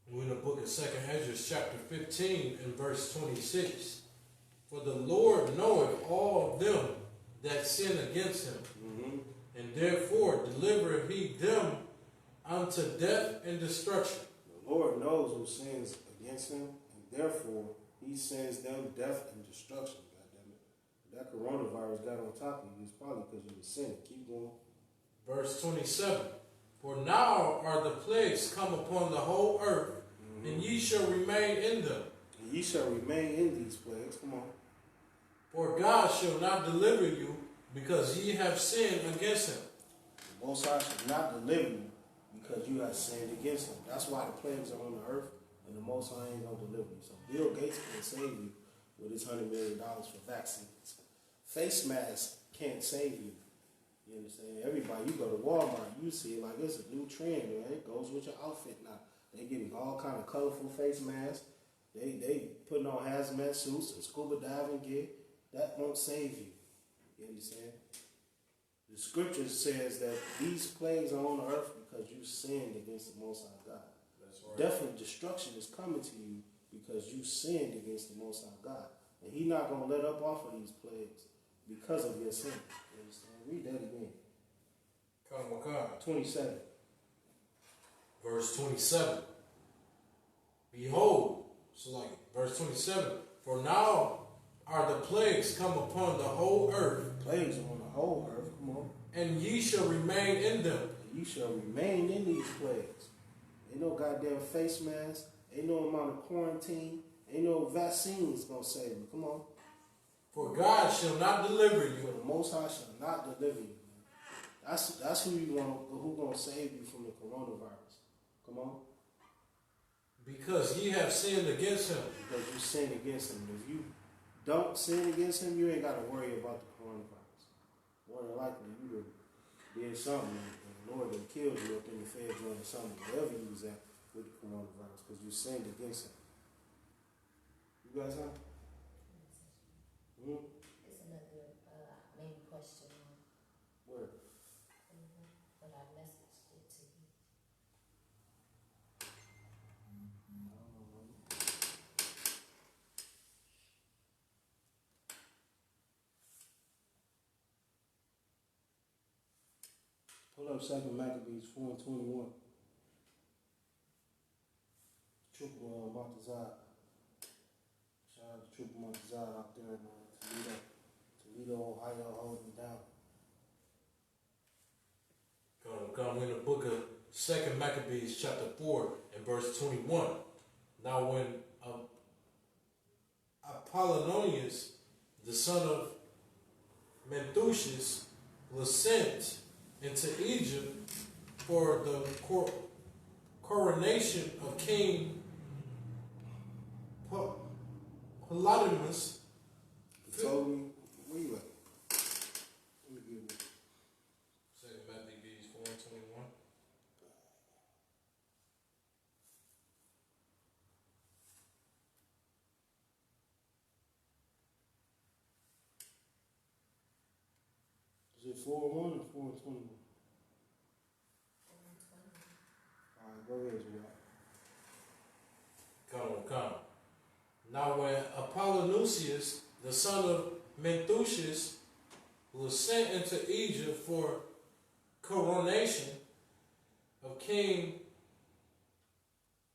We're in the book of 2nd Ezra, chapter 15 and verse 26. For the Lord knoweth all them that sin against him, and therefore delivereth he them unto death and destruction. The Lord knows who sins against him, and therefore he sends them death and destruction. Goddamn it! That coronavirus got on top of you. It's probably because you were sinning. Keep going. Verse 27. For now are the plagues come upon the whole earth, and ye shall remain in them. And ye shall remain in these plagues. Come on. For God shall not deliver you, because ye have sinned against him. The Most High shall not deliver you because you have sinned against him. That's why the plagues are on the earth, and the Most High ain't gonna deliver you. So Bill Gates can't save you with his $100 million for vaccines. Face masks can't save you. You understand? Everybody, you go to Walmart, you see it like it's a new trend, man. It goes with your outfit now. They getting all kind of colorful face masks. They putting on hazmat suits and scuba diving gear. That won't save you. You understand? The scripture says that these plagues are on the earth because you sinned against the Most High God. That's right. Death and destruction is coming to you because you sinned against the Most High God. And He's not going to let up off of these plagues because of your sin. You understand? Read that again. 27. Verse 27. Behold, so like verse 27. For now are the plagues come upon the whole earth. Plagues are on the whole earth. Come on. And ye shall remain in them. And you shall remain in these plagues. Ain't no goddamn face mask. Ain't no amount of quarantine. Ain't no vaccines gonna save you. Come on. For God shall not deliver For you. the Most High shall not deliver you. That's who you want. Who gonna save you from the coronavirus? Come on. Because ye have sinned against him. Because you sin against him. If you don't sin against him, you ain't got to worry about the coronavirus. More than likely, you did something, and the Lord would kill you up in the fed joint or something, wherever you was at with the coronavirus, because you sinned against him. You guys have? It's another main question on Pull up 2 Maccabees 4 and 21. Trooper Montezad. Shout out to Trooper Montezad out there in Toledo, Ohio, holding down. Come in the book of 2 Maccabees chapter 4 and verse 21. Now when Apollonius, the son of Methuselah, was sent into Egypt for the coronation of King Ptolemy. Told me, where you at? Let me give you. 2 Maccabees 4 and 21. Is it 4 and 1 or 4 and 21? Alright, go ahead, Jamal. Come. Now when Apollonius, the son of Methuselah, was sent into Egypt for coronation of King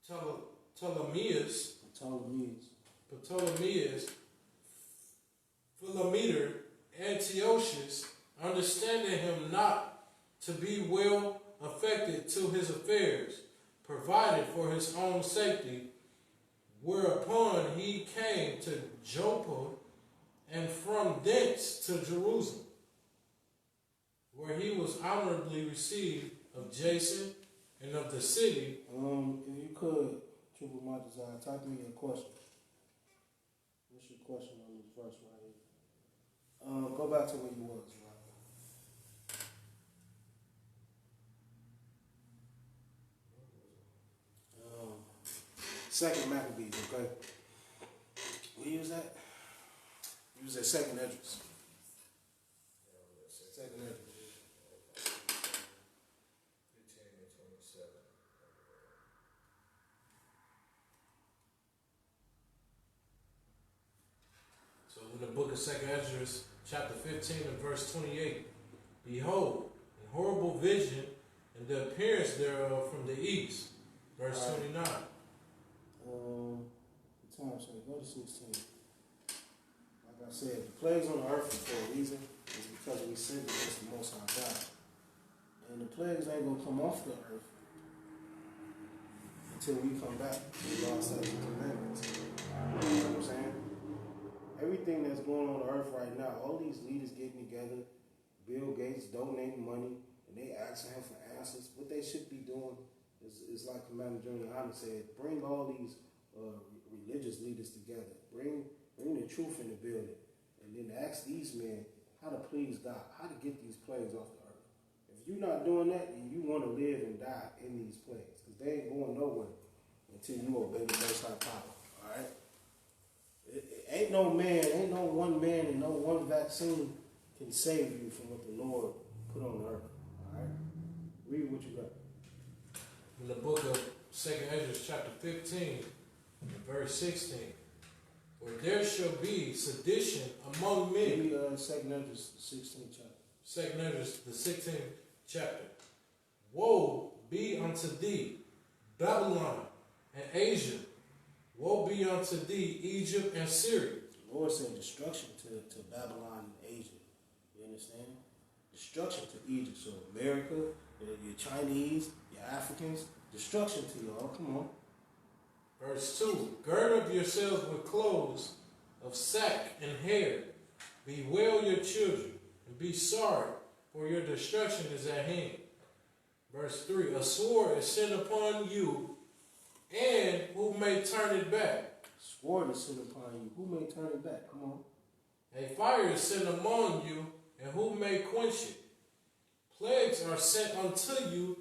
Ptolemy, Philometor, Antiochus, understanding him not to be well affected to his affairs, provided for his own safety, whereupon he came to Joppa, and from thence to Jerusalem, where he was honorably received of Jason and of the city. If you could, Trooper Montezad, type me a question. What's your question on this verse right here? Go back to where you was, right? 2 Maccabees, okay? Where you was at? You was at 2nd Esdras. 2nd Esdras. 15 and 27. So in the book of 2 Esdras, chapter 15 and verse 28, behold, an horrible vision and the appearance thereof from the east. Verse 29. The time say go to 16. Like I said, the plagues on the earth is for a reason. It's because we sinned against the Most High God. And the plagues ain't gonna come off the earth until we come back to the law, statutes, and commandments. You know what I'm saying? Everything that's going on the earth right now, all these leaders getting together, Bill Gates donating money, and they asking him for answers. What they should be doing is like Commander Junior Honda said, bring all these religious leaders together. Bring the truth in the building. And then ask these men how to please God, how to get these plagues off the earth. If you're not doing that, then you want to live and die in these plagues. Because they ain't going nowhere until you obey the Most High power. Alright? Ain't no one man and no one vaccine can save you from what the Lord put on the earth. Alright? Read what you got. In the book of 2 Esdras chapter 15, verse 16, where there shall be sedition among men. Give me 2 Esdras, the 16th chapter. 2 Esdras, the 16th chapter. Woe be unto thee, Babylon and Asia. Woe be unto thee, Egypt and Syria. The Lord said destruction to Babylon and Asia. You understand? Destruction to Egypt. So America, your Chinese, your Africans, destruction to y'all. Come on. Verse 2, gird up yourselves with clothes of sack and hair. Bewail your children, and be sorry, for your destruction is at hand. Verse 3, a sword is sent upon you, and who may turn it back? Sword is sent upon you. Who may turn it back? Come on. A fire is sent among you, and who may quench it? Plagues are sent unto you,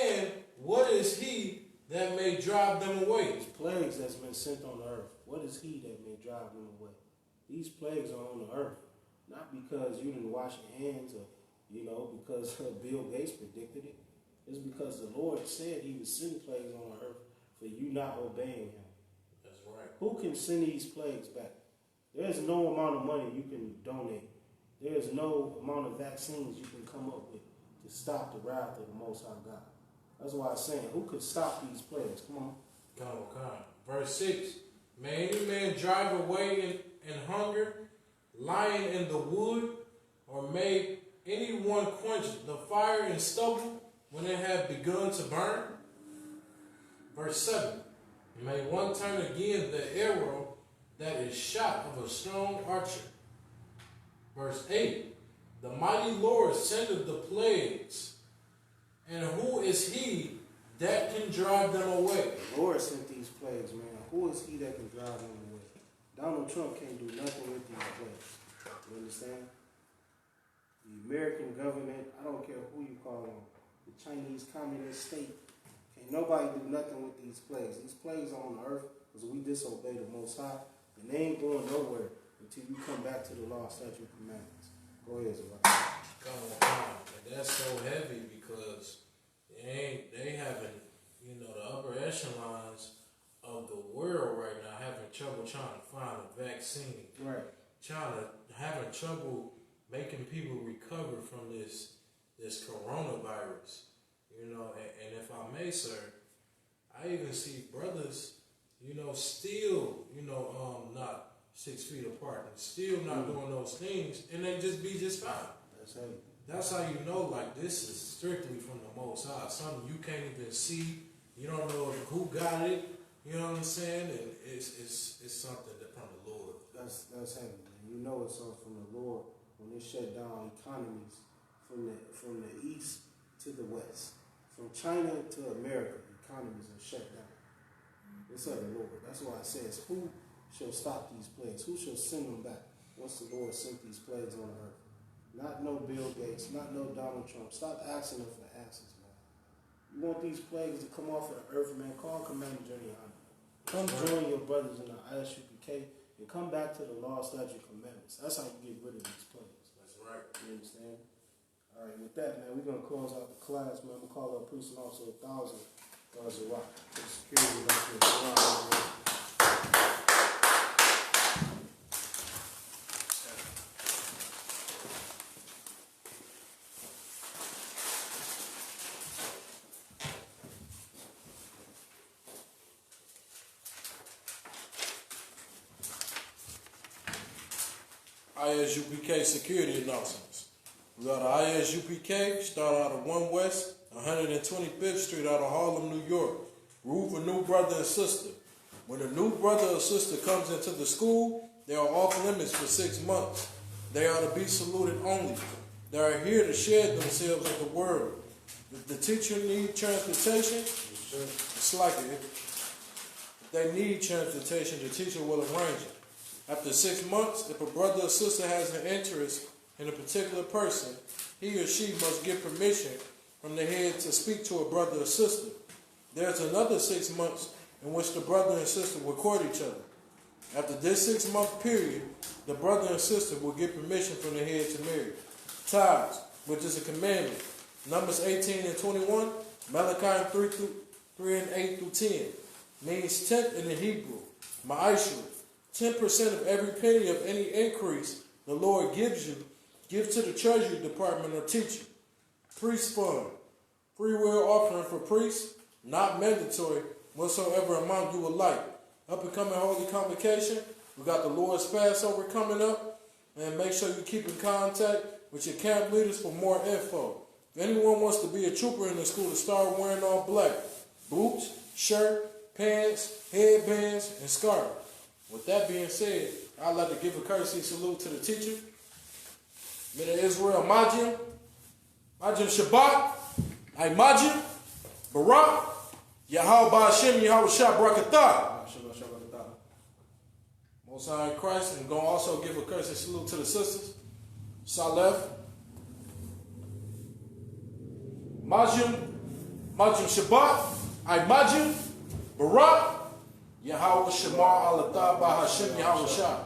and what is he that may drive them away? These plagues that's been sent on the earth, what is he that may drive them away? These plagues are on the earth, not because you didn't wash your hands or, because Bill Gates predicted it. It's because the Lord said he would send plagues on the earth for you not obeying him. That's right. Who can send these plagues back? There's no amount of money you can donate. There's no amount of vaccines you can come up with to to stop the wrath of the Most High God. That's why I'm saying, who could stop these plagues? Come on. Come. Verse 6. May any man drive away in hunger, lying in the wood, or may anyone quench the fire and stubble when it have begun to burn? Verse 7. May one turn again the arrow that is shot of a strong archer. Verse 8. The mighty Lord sendeth the plagues, and who is he that can drive them away? The Lord sent these plagues, man. Who is he that can drive them away? Donald Trump can't do nothing with these plagues. You understand? The American government, I don't care who you call them, the Chinese communist state, can't nobody do nothing with these plagues. These plagues are on the earth because we disobey the Most High, and they ain't going nowhere until you come back to the law, statute, commandments. Go ahead, Zara. Come on. And that's so heavy because they haven't, the upper echelons of the world right now having trouble trying to find a vaccine. Right. Having trouble making people recover from this coronavirus. And if I may, sir, I even see brothers, still, not 6 feet apart and still not doing those things, and they just be just fine. That's how you know, like, this is strictly from the Most High. Something you can't even see. You don't know who got it. You know what I'm saying? And it's something from the Lord. That's heavy, man. You know it's all from the Lord when they shut down economies from the east to the west. From China to America, economies are shut down. It's of the Lord. That's why it says, who shall stop these plagues? Who shall send them back once the Lord sent these plagues on the earth? Not no Bill Gates, not no Donald Trump. Stop asking them for answers, man. You want these plagues to come off of the earth, man? Call Commander Journey Hunter. Come join your brothers in the ISUPK and come back to the law, statute, commandments. That's how you get rid of these plagues. That's right. You understand? All right, with that, man, we're going to close out the class, man. We'll call up Priest and Officer 1000. God's a rock. Security, man. ISUPK security announcements. We got an ISUPK, start out of 1 West, 125th Street out of Harlem, New York. Room for new brother and sister. When a new brother or sister comes into the school, they are off limits for 6 months. They are to be saluted only. They are here to shed themselves with the word. If the teacher needs transportation, it's like it. If they need transportation, the teacher will arrange it. After 6 months, if a brother or sister has an interest in a particular person, he or she must get permission from the head to speak to a brother or sister. There's another 6 months in which the brother and sister will court each other. After this 6-month period, the brother and sister will get permission from the head to marry. Tithes, which is a commandment. Numbers 18 and 21, Malachi 3 and 8 through 10, means tenth in the Hebrew. Ma'ashur, 10% of every penny of any increase the Lord gives you, give to the Treasury Department or teacher. Priest fund, free will offering for priests, not mandatory, whatsoever amount you would like. Up and coming Holy Convocation, we got the Lord's Passover coming up, and make sure you keep in contact with your camp leaders for more info. If anyone wants to be a trooper in the school to start wearing all black, boots, shirt, pants, headbands, and scarf. With that being said, I'd like to give a courtesy salute to the teacher, Mr. Israel Majim Shabbat, Majim, Barak, Yahweh Hashem, Yahweh Shah Barakatah. Most High in Christ, and going to also give a courtesy salute to the sisters, Salef, Majim Shabbat, Majim, Barak, Yahweh Shemar Alatah by Hashem Yahweh Shah.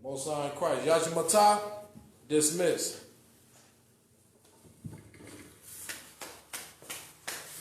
Most High in Christ. Yajimatah, dismissed.